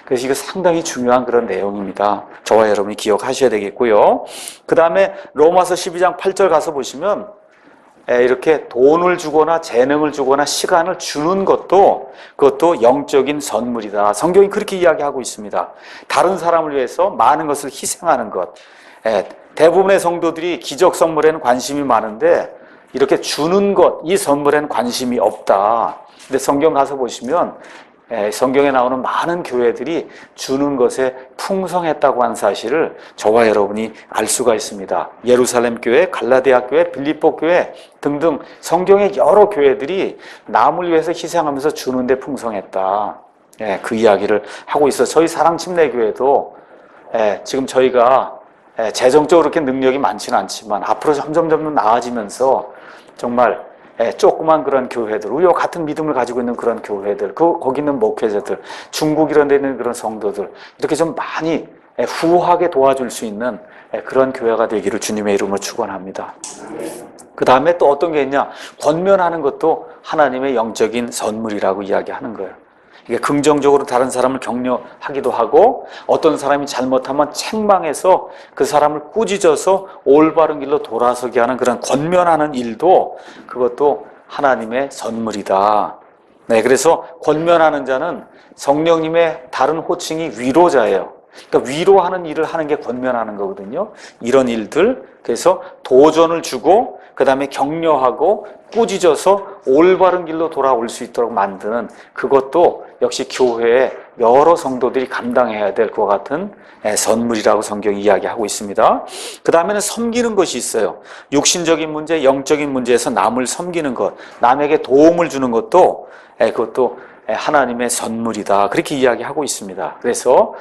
그래서 이거 상당히 중요한 그런 내용입니다. 저와 여러분이 기억하셔야 되겠고요. 그 다음에 로마서 12장 8절 가서 보시면 이렇게 돈을 주거나 재능을 주거나 시간을 주는 것도 그것도 영적인 선물이다. 성경이 그렇게 이야기하고 있습니다. 다른 사람을 위해서 많은 것을 희생하는 것. 대부분의 성도들이 기적 선물에는 관심이 많은데 이렇게 주는 것, 이 선물에는 관심이 없다. 근데 성경 가서 보시면 성경에 나오는 많은 교회들이 주는 것에 풍성했다고 하는 사실을 저와 여러분이 알 수가 있습니다. 예루살렘 교회, 갈라디아 교회, 빌립보 교회 등등 성경의 여러 교회들이 남을 위해서 희생하면서 주는 데 풍성했다. 그 이야기를 하고 있어요. 저희 사랑침례교회도 지금 저희가 재정적으로 그렇게 능력이 많지는 않지만 앞으로 점점 나아지면서 정말 조그만 그런 교회들, 우리와 같은 믿음을 가지고 있는 그런 교회들, 거기 있는 목회자들, 중국 이런 데 있는 그런 성도들, 이렇게 좀 많이 후하게 도와줄 수 있는 그런 교회가 되기를 주님의 이름으로 축원합니다. 그 다음에 또 어떤 게 있냐? 권면하는 것도 하나님의 영적인 선물이라고 이야기하는 거예요. 이게 긍정적으로 다른 사람을 격려하기도 하고, 어떤 사람이 잘못하면 책망해서 그 사람을 꾸짖어서 올바른 길로 돌아서게 하는 그런 권면하는 일도, 그것도 하나님의 선물이다. 네, 그래서 권면하는 자는 성령님의 다른 호칭이 위로자예요. 그러니까 위로하는 일을 하는 게 권면하는 거거든요. 이런 일들, 그래서 도전을 주고 그 다음에 격려하고 꾸짖어서 올바른 길로 돌아올 수 있도록 만드는, 그것도 역시 교회의 여러 성도들이 감당해야 될 것과 같은 선물이라고 성경이 이야기하고 있습니다. 그 다음에는 섬기는 것이 있어요. 육신적인 문제, 영적인 문제에서 남을 섬기는 것, 남에게 도움을 주는 것도, 그것도 하나님의 선물이다, 그렇게 이야기하고 있습니다. 그래서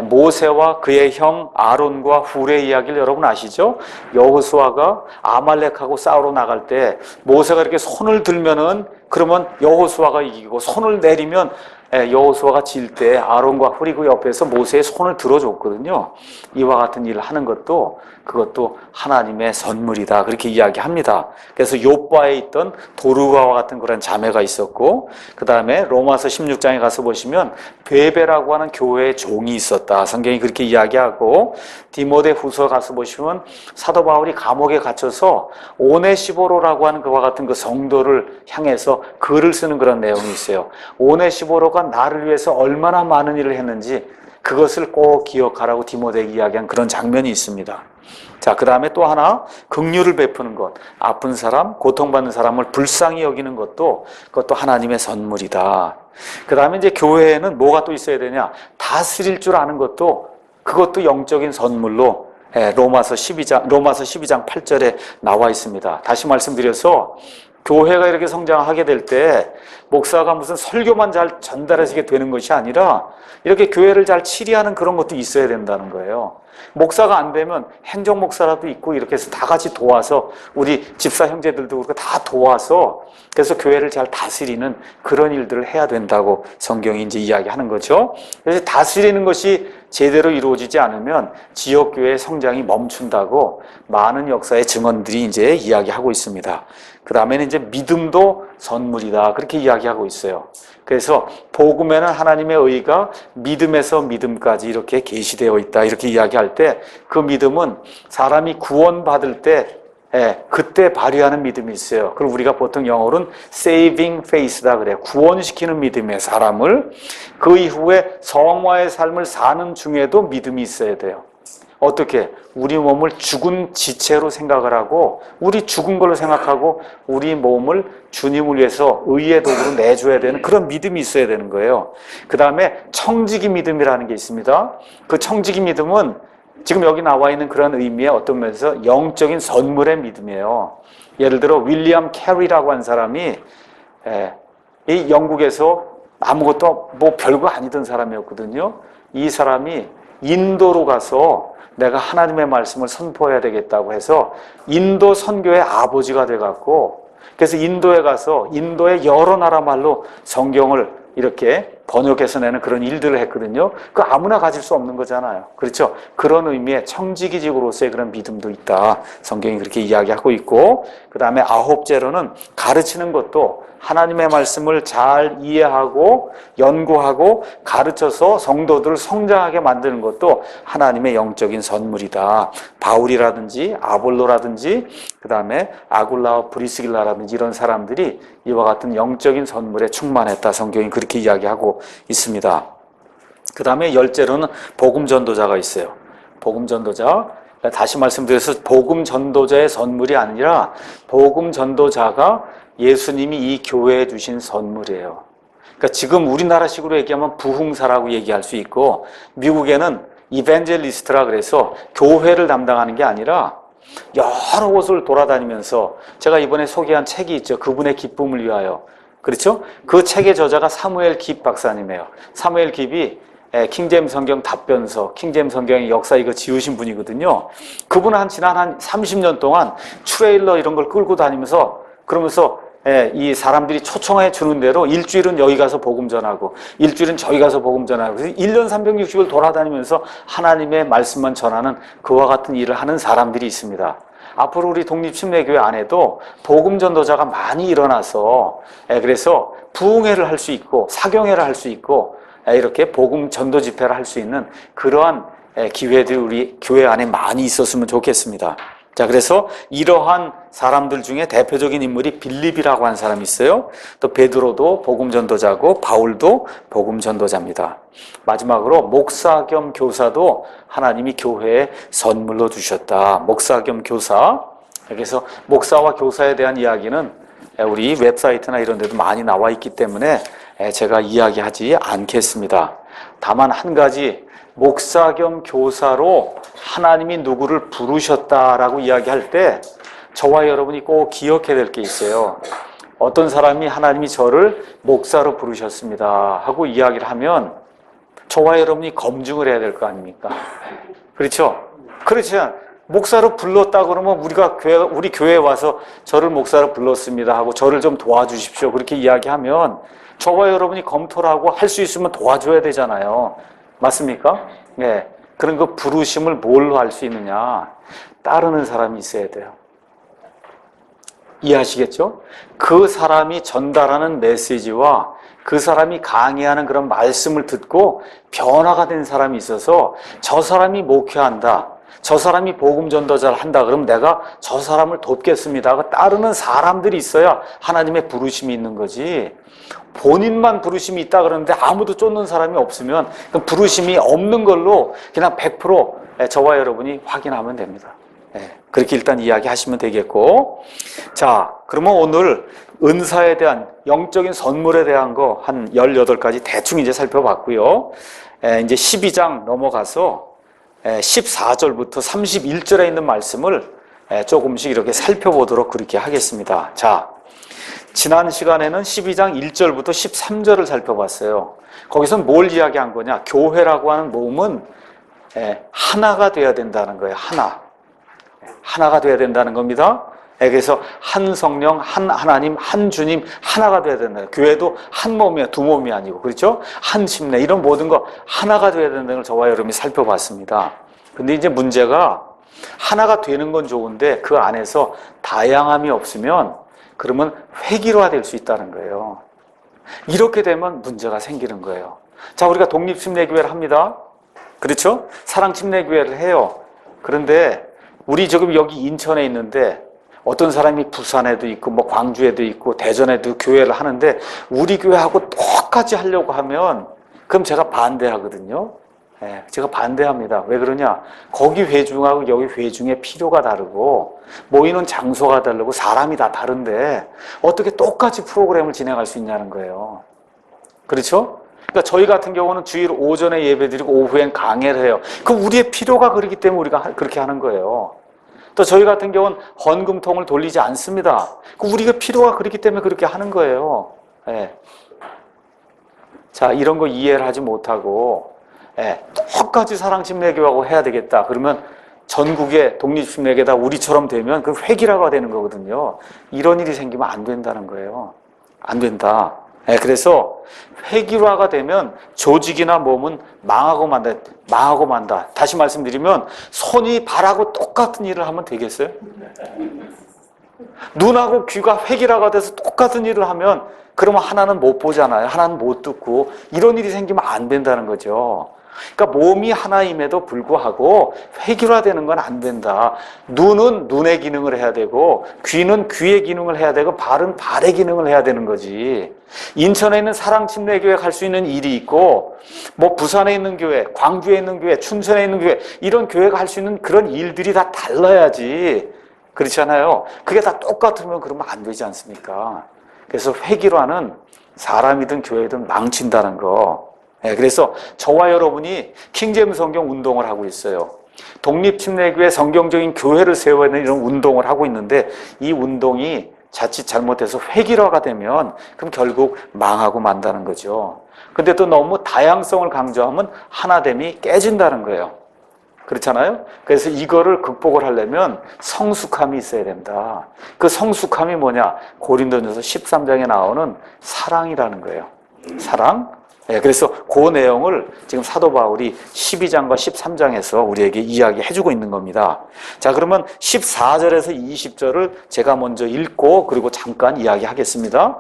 모세와 그의 형 아론과 훌의 이야기를 여러분 아시죠? 여호수아가 아말렉하고 싸우러 나갈 때 모세가 이렇게 손을 들면은, 그러면 여호수아가 이기고, 손을 내리면 여호수아가 질 때 아론과 훌이 그 옆에서 모세의 손을 들어줬거든요. 이와 같은 일을 하는 것도, 그것도 하나님의 선물이다, 그렇게 이야기합니다. 그래서 욥바에 있던 도르가와 같은 그런 자매가 있었고, 그 다음에 로마서 16장에 가서 보시면 베베라고 하는 교회의 종이 있었다, 성경이 그렇게 이야기하고, 디모데 후서 가서 보시면 사도 바울이 감옥에 갇혀서 오네시보로라고 하는 그와 같은 그 성도를 향해서 글을 쓰는 그런 내용이 있어요. 오네시보로가 나를 위해서 얼마나 많은 일을 했는지 그것을 꼭 기억하라고 디모데에게 이야기한 그런 장면이 있습니다. 자, 그 다음에 또 하나, 긍휼을 베푸는 것, 아픈 사람, 고통받는 사람을 불쌍히 여기는 것도, 그것도 하나님의 선물이다. 그 다음에 이제 교회에는 뭐가 또 있어야 되냐? 다스릴 줄 아는 것도, 그것도 영적인 선물로 로마서 12장 8절에 나와 있습니다. 다시 말씀드려서, 교회가 이렇게 성장하게 될 때 목사가 무슨 설교만 잘 전달하시게 되는 것이 아니라 이렇게 교회를 잘 치리하는 그런 것도 있어야 된다는 거예요. 목사가 안 되면 행정 목사라도 있고, 이렇게 해서 다 같이 도와서, 우리 집사 형제들도 그렇고 다 도와서, 그래서 교회를 잘 다스리는 그런 일들을 해야 된다고 성경이 이제 이야기하는 거죠. 그래서 다스리는 것이 제대로 이루어지지 않으면 지역교회의 성장이 멈춘다고 많은 역사의 증언들이 이제 이야기하고 있습니다. 그 다음에는 이제 믿음도 선물이다, 그렇게 이야기하고 있어요. 그래서 복음에는 하나님의 의가 믿음에서 믿음까지 이렇게 계시되어 있다, 이렇게 이야기할 때, 그 믿음은 사람이 구원받을 때 그때 발휘하는 믿음이 있어요. 그걸 우리가 보통 영어로는 saving faith다 그래요. 구원시키는 믿음이에요, 사람을. 그 이후에 성화의 삶을 사는 중에도 믿음이 있어야 돼요. 어떻게? 우리 몸을 죽은 지체로 생각을 하고, 우리 죽은 걸로 생각하고, 우리 몸을 주님을 위해서 의의 도구로 내줘야 되는 그런 믿음이 있어야 되는 거예요. 그 다음에 청지기 믿음이라는 게 있습니다. 그 청지기 믿음은 지금 여기 나와 있는 그런 의미의 어떤 면에서 영적인 선물의 믿음이에요. 예를 들어 윌리엄 캐리라고 한 사람이 이 영국에서 아무것도 뭐 별거 아니던 사람이었거든요. 이 사람이 인도로 가서 내가 하나님의 말씀을 선포해야 되겠다고 해서 인도 선교의 아버지가 돼갖고, 그래서 인도에 가서 인도의 여러 나라 말로 성경을 이렇게 번역해서 내는 그런 일들을 했거든요. 그 아무나 가질 수 없는 거잖아요. 그렇죠? 그런 의미의 청지기직으로서의 그런 믿음도 있다, 성경이 그렇게 이야기하고 있고, 그 다음에 아홉째로는 가르치는 것도 하나님의 말씀을 잘 이해하고 연구하고 가르쳐서 성도들을 성장하게 만드는 것도 하나님의 영적인 선물이다. 바울이라든지 아볼로라든지 그 다음에 아굴라와 브리스길라라든지 이런 사람들이 이와 같은 영적인 선물에 충만했다, 성경이 그렇게 이야기하고 있습니다. 그 다음에 열째로는 복음 전도자가 있어요. 복음 전도자, 다시 말씀드려서 복음 전도자의 선물이 아니라 복음 전도자가 예수님이 이 교회에 주신 선물이에요. 그러니까 지금 우리나라식으로 얘기하면 부흥사라고 얘기할 수 있고, 미국에는 이벤젤리스트라 그래서 교회를 담당하는 게 아니라 여러 곳을 돌아다니면서, 제가 이번에 소개한 책이 있죠. 그분의 기쁨을 위하여. 그렇죠? 그 책의 저자가 사무엘 깁 박사님이에요. 사무엘 깁이 킹제임스 성경 답변서, 킹제임스 성경의 역사 이거 지으신 분이거든요. 그분은 지난 한 30년 동안 트레일러 이런 걸 끌고 다니면서 그러면서 이 사람들이 초청해 주는 대로 일주일은 여기 가서 복음 전하고 일주일은 저기 가서 복음 전하고 그래서 1년 360일 돌아다니면서 하나님의 말씀만 전하는 그와 같은 일을 하는 사람들이 있습니다. 앞으로 우리 독립침례교회 안에도 복음 전도자가 많이 일어나서 그래서 부흥회를 할 수 있고 사경회를 할 수 있고 이렇게 복음 전도 집회를 할 수 있는 그러한 기회들이 우리 교회 안에 많이 있었으면 좋겠습니다. 자, 그래서 이러한 사람들 중에 대표적인 인물이 빌립이라고 하는 사람이 있어요. 또 베드로도 복음 전도자고 바울도 복음 전도자입니다. 마지막으로 목사 겸 교사도 하나님이 교회에 선물로 주셨다. 목사 겸 교사. 그래서 목사와 교사에 대한 이야기는 우리 웹사이트나 이런 데도 많이 나와 있기 때문에 제가 이야기하지 않겠습니다. 다만 한 가지 목사 겸 교사로 하나님이 누구를 부르셨다라고 이야기할 때 저와 여러분이 꼭 기억해야 될 게 있어요. 어떤 사람이 하나님이 저를 목사로 부르셨습니다 하고 이야기를 하면 저와 여러분이 검증을 해야 될 거 아닙니까? 그렇죠? 그렇죠. 목사로 불렀다 그러면 우리 교회에 와서 저를 목사로 불렀습니다 하고 저를 좀 도와주십시오 그렇게 이야기하면 저와 여러분이 검토를 하고 할 수 있으면 도와줘야 되잖아요. 맞습니까? 네. 그런 그 부르심을 뭘로 할 수 있느냐? 따르는 사람이 있어야 돼요. 이해하시겠죠? 그 사람이 전달하는 메시지와 그 사람이 강의하는 그런 말씀을 듣고 변화가 된 사람이 있어서 저 사람이 목회한다. 저 사람이 복음 전도자를 한다. 그럼 내가 저 사람을 돕겠습니다. 따르는 사람들이 있어야 하나님의 부르심이 있는 거지. 본인만 부르심이 있다 그러는데 아무도 쫓는 사람이 없으면 그 부르심이 없는 걸로 그냥 100% 저와 여러분이 확인하면 됩니다. 그렇게 일단 이야기하시면 되겠고, 자, 그러면 오늘 은사에 대한 영적인 선물에 대한 거 한 18가지 대충 이제 살펴봤고요. 이제 12장 넘어가서 14절부터 31절에 있는 말씀을 조금씩 이렇게 살펴보도록 그렇게 하겠습니다. 자, 지난 시간에는 12장 1절부터 13절을 살펴봤어요. 거기서 뭘 이야기한 거냐? 교회라고 하는 몸은 하나가 돼야 된다는 거예요. 하나가 돼야 된다는 겁니다. 그래서 한 성령, 한 하나님, 한 주님, 하나가 돼야 된다. 교회도 한 몸이야, 두 몸이 아니고, 그렇죠? 한 침례, 이런 모든 거 하나가 돼야 된다는 걸 저와 여러분이 살펴봤습니다. 근데 이제 문제가 하나가 되는 건 좋은데 그 안에서 다양함이 없으면 그러면 획일화될 수 있다는 거예요. 이렇게 되면 문제가 생기는 거예요. 자, 우리가 독립침례교회를 합니다. 그렇죠? 사랑침례교회를 해요. 그런데 우리 지금 여기 인천에 있는데 어떤 사람이 부산에도 있고 뭐 광주에도 있고 대전에도 교회를 하는데 우리 교회하고 똑같이 하려고 하면 그럼 제가 반대하거든요. 제가 반대합니다. 왜 그러냐? 거기 회중하고 여기 회중의 필요가 다르고 모이는 장소가 다르고 사람이 다 다른데 어떻게 똑같이 프로그램을 진행할 수 있냐는 거예요. 그렇죠? 그러니까 저희 같은 경우는 주일 오전에 예배드리고 오후엔 강해를 해요. 그 우리의 필요가 그렇기 때문에 우리가 그렇게 하는 거예요. 또 저희 같은 경우는 헌금통을 돌리지 않습니다. 우리가 필요가 그렇기 때문에 그렇게 하는 거예요. 자, 이런 거 이해를 하지 못하고 똑같이 사랑침례교회하고 해야 되겠다. 그러면 전국의 독립침례교회가 우리처럼 되면 그 획일화가 되는 거거든요. 이런 일이 생기면 안 된다는 거예요. 안 된다. 그래서 획일화가 되면 조직이나 몸은 망하고 만다. 다시 말씀드리면 손이 발하고 똑같은 일을 하면 되겠어요? 눈하고 귀가 획일화가 돼서 똑같은 일을 하면 그러면 하나는 못 보잖아요. 하나는 못 듣고 이런 일이 생기면 안 된다는 거죠. 그러니까 몸이 하나임에도 불구하고 획일화되는 건 안 된다. 눈은 눈의 기능을 해야 되고 귀는 귀의 기능을 해야 되고 발은 발의 기능을 해야 되는 거지. 인천에 있는 사랑침례교회 갈 수 있는 일이 있고 뭐 부산에 있는 교회, 광주에 있는 교회, 춘천에 있는 교회 이런 교회가 할 수 있는 그런 일들이 다 달라야지. 그렇잖아요. 그게 다 똑같으면 그러면 안 되지 않습니까? 그래서 획일화는 사람이든 교회든 망친다는 거. 그래서 저와 여러분이 킹제임스 성경 운동을 하고 있어요. 독립침례교회 성경적인 교회를 세워야 되는 이런 운동을 하고 있는데 이 운동이 자칫 잘못해서 획일화가 되면 그럼 결국 망하고 만다는 거죠. 근데 또 너무 다양성을 강조하면 하나됨이 깨진다는 거예요. 그렇잖아요? 그래서 이거를 극복을 하려면 성숙함이 있어야 된다. 그 성숙함이 뭐냐? 고린도전서 13장에 나오는 사랑이라는 거예요. 사랑? 예, 그래서 그 내용을 지금 사도 바울이 12장과 13장에서 우리에게 이야기해주고 있는 겁니다. 자, 그러면 14절에서 20절을 제가 먼저 읽고 그리고 잠깐 이야기하겠습니다.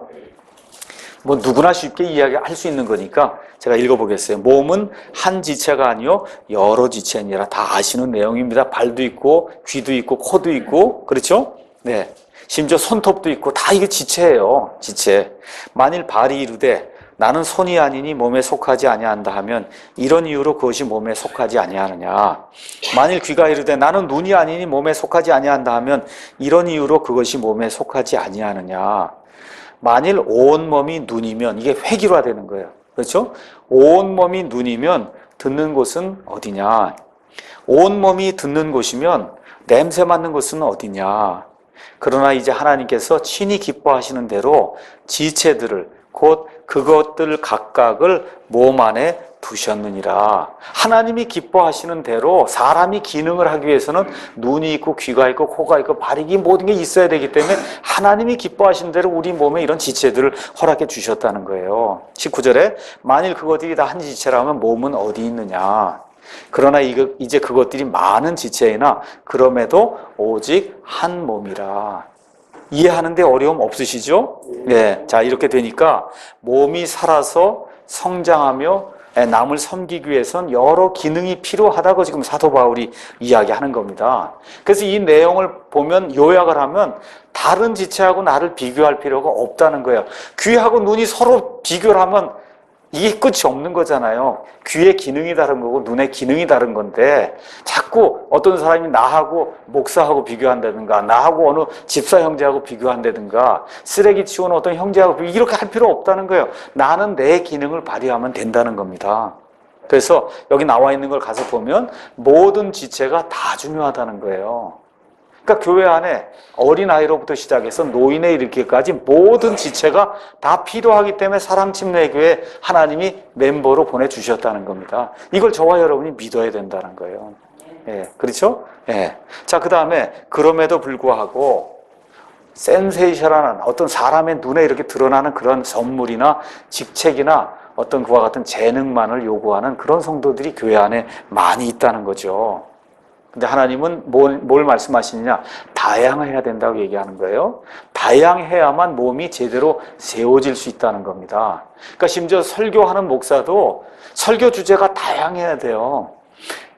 뭐 누구나 쉽게 이야기할 수 있는 거니까 제가 읽어보겠어요. 몸은 한 지체가 아니요 여러 지체니라. 다 아시는 내용입니다. 발도 있고 귀도 있고 코도 있고 그렇죠? 네, 심지어 손톱도 있고 다 이게 지체예요. 지체. 만일 발이 이르되 나는 손이 아니니 몸에 속하지 아니한다 하면 이런 이유로 그것이 몸에 속하지 아니하느냐. 만일 귀가 이르되 나는 눈이 아니니 몸에 속하지 아니한다 하면 이런 이유로 그것이 몸에 속하지 아니하느냐. 만일 온몸이 눈이면 이게 회귀화되는 거예요. 그렇죠? 온몸이 눈이면 듣는 곳은 어디냐? 온몸이 듣는 곳이면 냄새 맡는 곳은 어디냐? 그러나 이제 하나님께서 친히 기뻐하시는 대로 지체들을 곧 그것들 각각을 몸 안에 두셨느니라. 하나님이 기뻐하시는 대로 사람이 기능을 하기 위해서는 눈이 있고 귀가 있고 코가 있고 발이 있고 모든 게 있어야 되기 때문에 하나님이 기뻐하시는 대로 우리 몸에 이런 지체들을 허락해 주셨다는 거예요. 19절에 만일 그것들이 다 한 지체라면 몸은 어디 있느냐. 그러나 이제 그것들이 많은 지체이나 그럼에도 오직 한 몸이라. 이해하는데 어려움 없으시죠? 네. 자, 이렇게 되니까 몸이 살아서 성장하며 남을 섬기기 위해서는 여러 기능이 필요하다고 지금 사도 바울이 이야기하는 겁니다. 그래서 이 내용을 보면 요약을 하면 다른 지체하고 나를 비교할 필요가 없다는 거예요. 귀하고 눈이 서로 비교를 하면 이게 끝이 없는 거잖아요. 귀의 기능이 다른 거고 눈의 기능이 다른 건데 자꾸 어떤 사람이 나하고 목사하고 비교한다든가 나하고 어느 집사 형제하고 비교한다든가 쓰레기 치우는 어떤 형제하고 이렇게 할 필요 없다는 거예요. 나는 내 기능을 발휘하면 된다는 겁니다. 그래서 여기 나와 있는 걸 가서 보면 모든 지체가 다 중요하다는 거예요. 그러니까 교회 안에 어린아이로부터 시작해서 노인에 이르기까지 모든 지체가 다 필요하기 때문에 사랑침례교회 하나님이 멤버로 보내주셨다는 겁니다. 이걸 저와 여러분이 믿어야 된다는 거예요. 예, 그렇죠? 예. 자, 그 다음에 그럼에도 불구하고 센세이션한 어떤 사람의 눈에 이렇게 드러나는 그런 선물이나 직책이나 어떤 그와 같은 재능만을 요구하는 그런 성도들이 교회 안에 많이 있다는 거죠. 근데 하나님은 뭘 말씀하시느냐? 다양해야 된다고 얘기하는 거예요. 다양해야만 몸이 제대로 세워질 수 있다는 겁니다. 그러니까 심지어 설교하는 목사도 설교 주제가 다양해야 돼요.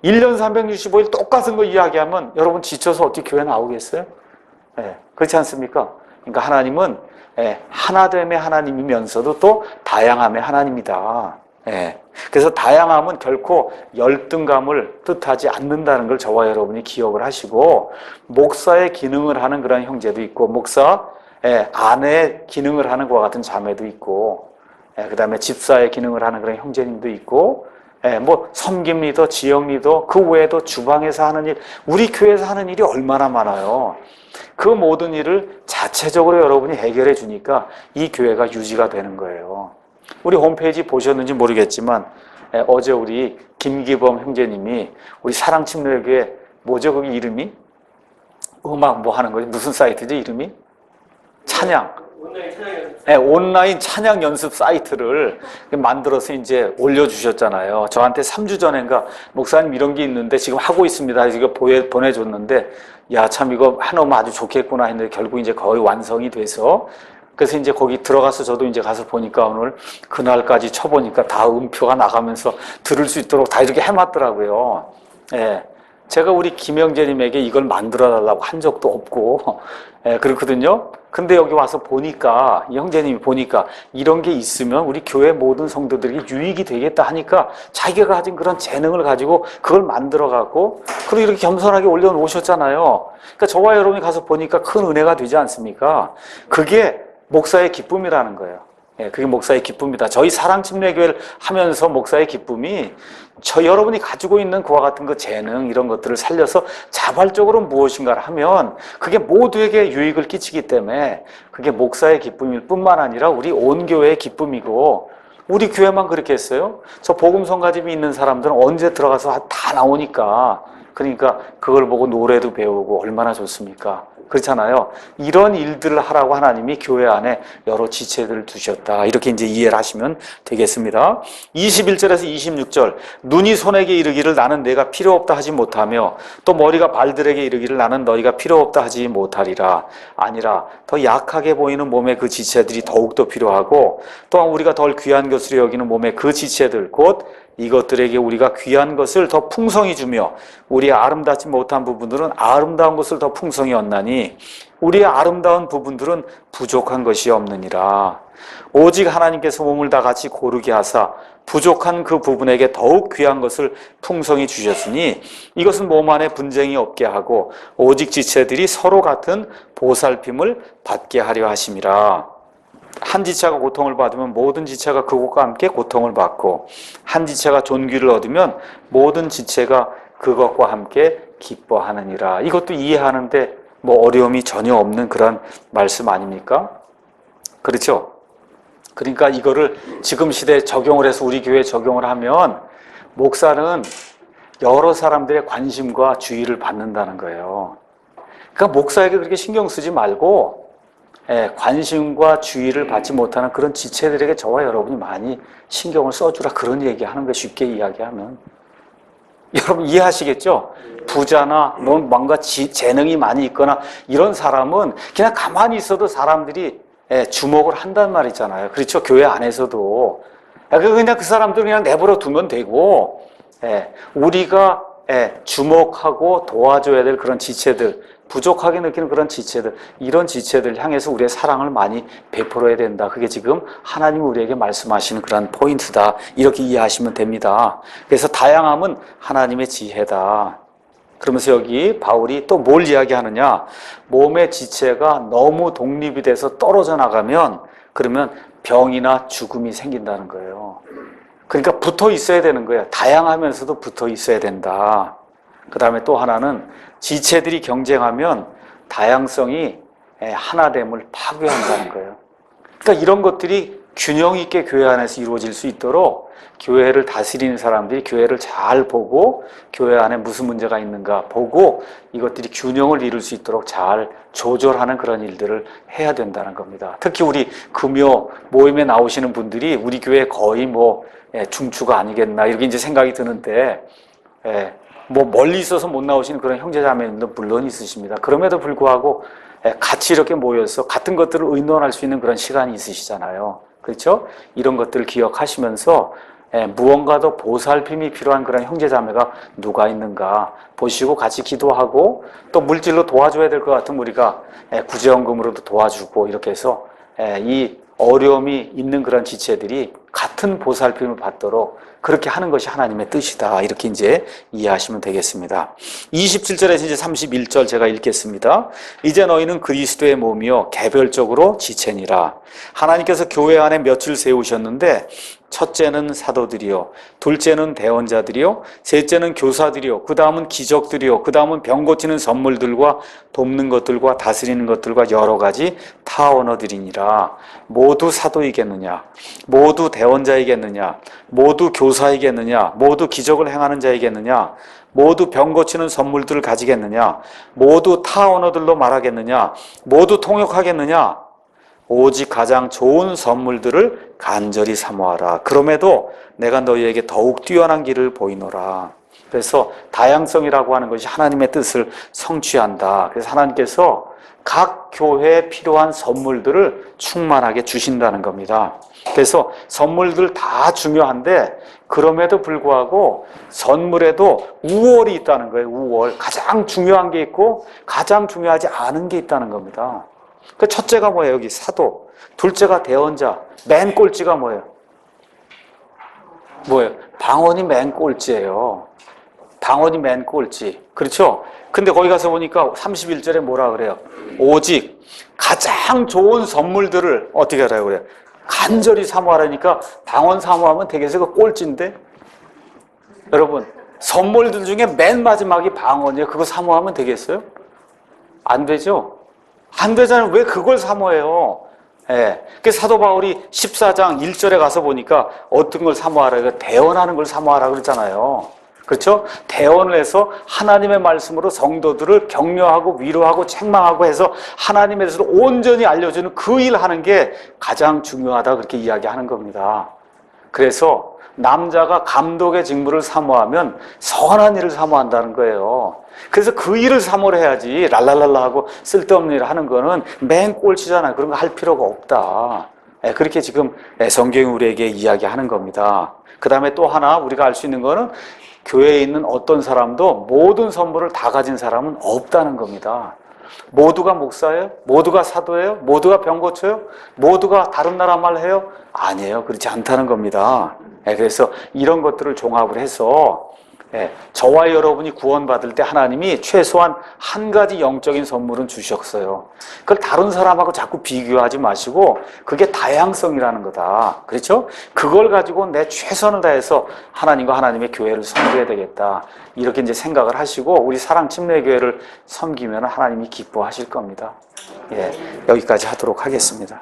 1년 365일 똑같은 거 이야기하면 여러분 지쳐서 어떻게 교회 나오겠어요? 네, 그렇지 않습니까? 그러니까 하나님은 하나됨의 하나님이면서도 또 다양함의 하나님이다. 예. 그래서 다양함은 결코 열등감을 뜻하지 않는다는 걸 저와 여러분이 기억을 하시고 목사의 기능을 하는 그런 형제도 있고 목사 아내의 기능을 하는 것과 같은 자매도 있고 그 다음에 집사의 기능을 하는 그런 형제님도 있고 뭐 섬김 리더, 지역 리더 그 외에도 주방에서 하는 일 우리 교회에서 하는 일이 얼마나 많아요. 그 모든 일을 자체적으로 여러분이 해결해 주니까 이 교회가 유지가 되는 거예요. 우리 홈페이지 보셨는지 모르겠지만 어제 우리 김기범 형제님이 우리 사랑침례교회 뭐죠? 거기 이름이? 음악 뭐 하는 거지? 무슨 사이트지 이름이? 찬양. 온라인 찬양 연습 사이트를 만들어서 이제 올려주셨잖아요. 저한테 3주 전인가 목사님 이런 게 있는데 지금 하고 있습니다. 이거 보내줬는데 야, 참 이거 해놓으면 아주 좋겠구나 했는데 결국 이제 거의 완성이 돼서 그래서 이제 거기 들어가서 저도 이제 가서 보니까 오늘 그날까지 쳐보니까 다 음표가 나가면서 들을 수 있도록 다 이렇게 해놨더라고요. 예. 제가 우리 김영재님에게 이걸 만들어 달라고 한 적도 없고, 그렇거든요. 근데 여기 와서 보니까, 이 형제님이 보니까 이런 게 있으면 우리 교회 모든 성도들에게 유익이 되겠다 하니까 자기가 가진 그런 재능을 가지고 그걸 만들어 갖고, 그리고 이렇게 겸손하게 올려놓으셨잖아요. 그러니까 저와 여러분이 가서 보니까 큰 은혜가 되지 않습니까? 그게 목사의 기쁨이라는 거예요. 그게 목사의 기쁨이다. 저희 사랑침례교회를 하면서 목사의 기쁨이 여러분이 가지고 있는 그와 같은 그 재능 이런 것들을 살려서 자발적으로 무엇인가를 하면 그게 모두에게 유익을 끼치기 때문에 그게 목사의 기쁨일 뿐만 아니라 우리 온 교회의 기쁨이고 우리 교회만 그렇게 했어요? 저 복음성가집이 있는 사람들은 언제 들어가서 다 나오니까, 그러니까 그걸 보고 노래도 배우고 얼마나 좋습니까? 그렇잖아요. 이런 일들을 하라고 하나님이 교회 안에 여러 지체들을 두셨다. 이렇게 이제 이해를 하시면 되겠습니다. 21절에서 26절. 눈이 손에게 이르기를 나는 내가 필요 없다 하지 못하며 또 머리가 발들에게 이르기를 나는 너희가 필요 없다 하지 못하리라. 아니라 더 약하게 보이는 몸의 그 지체들이 더욱더 필요하고 또한 우리가 덜 귀한 것으로 여기는 몸의 그 지체들 곧 이것들에게 우리가 귀한 것을 더 풍성히 주며 우리의 아름답지 못한 부분들은 아름다운 것을 더 풍성히 얻나니 우리의 아름다운 부분들은 부족한 것이 없느니라. 오직 하나님께서 몸을 다 같이 고르게 하사 부족한 그 부분에게 더욱 귀한 것을 풍성히 주셨으니 이것은 몸 안에 분쟁이 없게 하고 오직 지체들이 서로 같은 보살핌을 받게 하려 하심이라. 한 지체가 고통을 받으면 모든 지체가 그것과 함께 고통을 받고 한 지체가 존귀를 얻으면 모든 지체가 그것과 함께 기뻐하느니라. 이것도 이해하는데 뭐 어려움이 전혀 없는 그런 말씀 아닙니까? 그렇죠? 그러니까 이거를 지금 시대에 적용을 해서 우리 교회에 적용을 하면 목사는 여러 사람들의 관심과 주의를 받는다는 거예요. 그러니까 목사에게 그렇게 신경 쓰지 말고 관심과 주의를 받지 못하는 그런 지체들에게 저와 여러분이 많이 신경을 써주라, 그런 얘기하는 거예요. 쉽게 이야기하면. 여러분 이해하시겠죠? 부자나 뭔가 재능이 많이 있거나 이런 사람은 그냥 가만히 있어도 사람들이 주목을 한단 말이잖아요. 그렇죠? 교회 안에서도. 그냥 그 사람들 그냥 내버려 두면 되고, 우리가 주목하고 도와줘야 될 그런 지체들, 부족하게 느끼는 그런 지체들, 이런 지체들 향해서 우리의 사랑을 많이 베풀어야 된다. 그게 지금 하나님이 우리에게 말씀하시는 그런 포인트다. 이렇게 이해하시면 됩니다. 그래서 다양함은 하나님의 지혜다. 그러면서 여기 바울이 또 뭘 이야기하느냐? 몸의 지체가 너무 독립이 돼서 떨어져 나가면 그러면 병이나 죽음이 생긴다는 거예요. 그러니까 붙어 있어야 되는 거예요. 다양하면서도 붙어 있어야 된다. 그 다음에 또 하나는 지체들이 경쟁하면 다양성이 하나됨을 파괴한다는 거예요. 그러니까 이런 것들이 균형 있게 교회 안에서 이루어질 수 있도록 교회를 다스리는 사람들이 교회를 잘 보고 교회 안에 무슨 문제가 있는가 보고 이것들이 균형을 이룰 수 있도록 잘 조절하는 그런 일들을 해야 된다는 겁니다. 특히 우리 금요 모임에 나오시는 분들이 우리 교회 거의 중추가 아니겠나 이렇게 이제 생각이 드는데, 멀리 있어서 못 나오시는 그런 형제자매님도 물론 있으십니다. 그럼에도 불구하고 같이 이렇게 모여서 같은 것들을 의논할 수 있는 그런 시간이 있으시잖아요. 그렇죠? 이런 것들을 기억하시면서 무언가 더 보살핌이 필요한 그런 형제자매가 누가 있는가 보시고 같이 기도하고 또 물질로 도와줘야 될 것 같으면 우리가 구제원금으로도 도와주고 이렇게 해서 이 어려움이 있는 그런 지체들이 같은 보살핌을 받도록 그렇게 하는 것이 하나님의 뜻이다. 이렇게 이제 이해하시면 되겠습니다. 27절에서 이제 31절 제가 읽겠습니다. 이제 너희는 그리스도의 몸이요 개별적으로 지체니라. 하나님께서 교회 안에 며칠 세우셨는데 첫째는 사도들이요, 둘째는 대언자들이요, 셋째는 교사들이요, 그 다음은 기적들이요, 그 다음은 병 고치는 선물들과 돕는 것들과 다스리는 것들과 여러 가지 타 언어들이니라. 모두 사도이겠느냐? 모두 대언자이겠느냐? 모두 교사이겠느냐? 모두 기적을 행하는 자이겠느냐? 모두 병 고치는 선물들을 가지겠느냐? 모두 타 언어들로 말하겠느냐? 모두 통역하겠느냐? 오직 가장 좋은 선물들을 간절히 사모하라. 그럼에도 내가 너희에게 더욱 뛰어난 길을 보이노라. 그래서 다양성이라고 하는 것이 하나님의 뜻을 성취한다. 그래서 하나님께서 각 교회에 필요한 선물들을 충만하게 주신다는 겁니다. 그래서 선물들 다 중요한데 그럼에도 불구하고 선물에도 우월이 있다는 거예요. 우월. 가장 중요한 게 있고 가장 중요하지 않은 게 있다는 겁니다. 그 첫째가 뭐예요? 여기 사도. 둘째가 대언자. 맨 꼴찌가 뭐예요? 방언이 맨 꼴찌예요. 방언이 맨 꼴찌. 그렇죠? 근데 거기 가서 보니까 31절에 뭐라 그래요? 오직 가장 좋은 선물들을 어떻게 하라고 그래요? 간절히 사모하라니까 방언 사모하면 되겠어요? 그 꼴찌인데? 여러분, 선물들 중에 맨 마지막이 방언이에요. 그거 사모하면 되겠어요? 안 되죠? 안 되잖아요. 왜 그걸 사모해요? 예. 그 사도 바울이 14장 1절에 가서 보니까 어떤 걸 사모하라, 이거 대언하는 걸 사모하라 그랬잖아요. 그렇죠? 대언을 해서 하나님의 말씀으로 성도들을 격려하고 위로하고 책망하고 해서 하나님에 대해서 온전히 알려주는 그 일 하는 게 가장 중요하다, 그렇게 이야기하는 겁니다. 그래서 남자가 감독의 직무를 사모하면 선한 일을 사모한다는 거예요. 그래서 그 일을 사모를 해야지 랄랄랄라 하고 쓸데없는 일을 하는 거는 맨 꼴찌잖아요. 그런 거 할 필요가 없다. 그렇게 지금 성경이 우리에게 이야기하는 겁니다. 그 다음에 또 하나 우리가 알 수 있는 거는 교회에 있는 어떤 사람도 모든 선물을 다 가진 사람은 없다는 겁니다. 모두가 목사예요? 모두가 사도예요? 모두가 병 고쳐요? 모두가 다른 나라 말 해요? 아니에요. 그렇지 않다는 겁니다. 그래서 이런 것들을 종합을 해서 저와 여러분이 구원받을 때 하나님이 최소한 한 가지 영적인 선물은 주셨어요. 그걸 다른 사람하고 자꾸 비교하지 마시고 그게 다양성이라는 거다. 그렇죠? 그걸 가지고 내 최선을 다해서 하나님과 하나님의 교회를 섬겨야 되겠다. 이렇게 이제 생각을 하시고 우리 사랑 침례교회를 섬기면 하나님이 기뻐하실 겁니다. 여기까지 하도록 하겠습니다.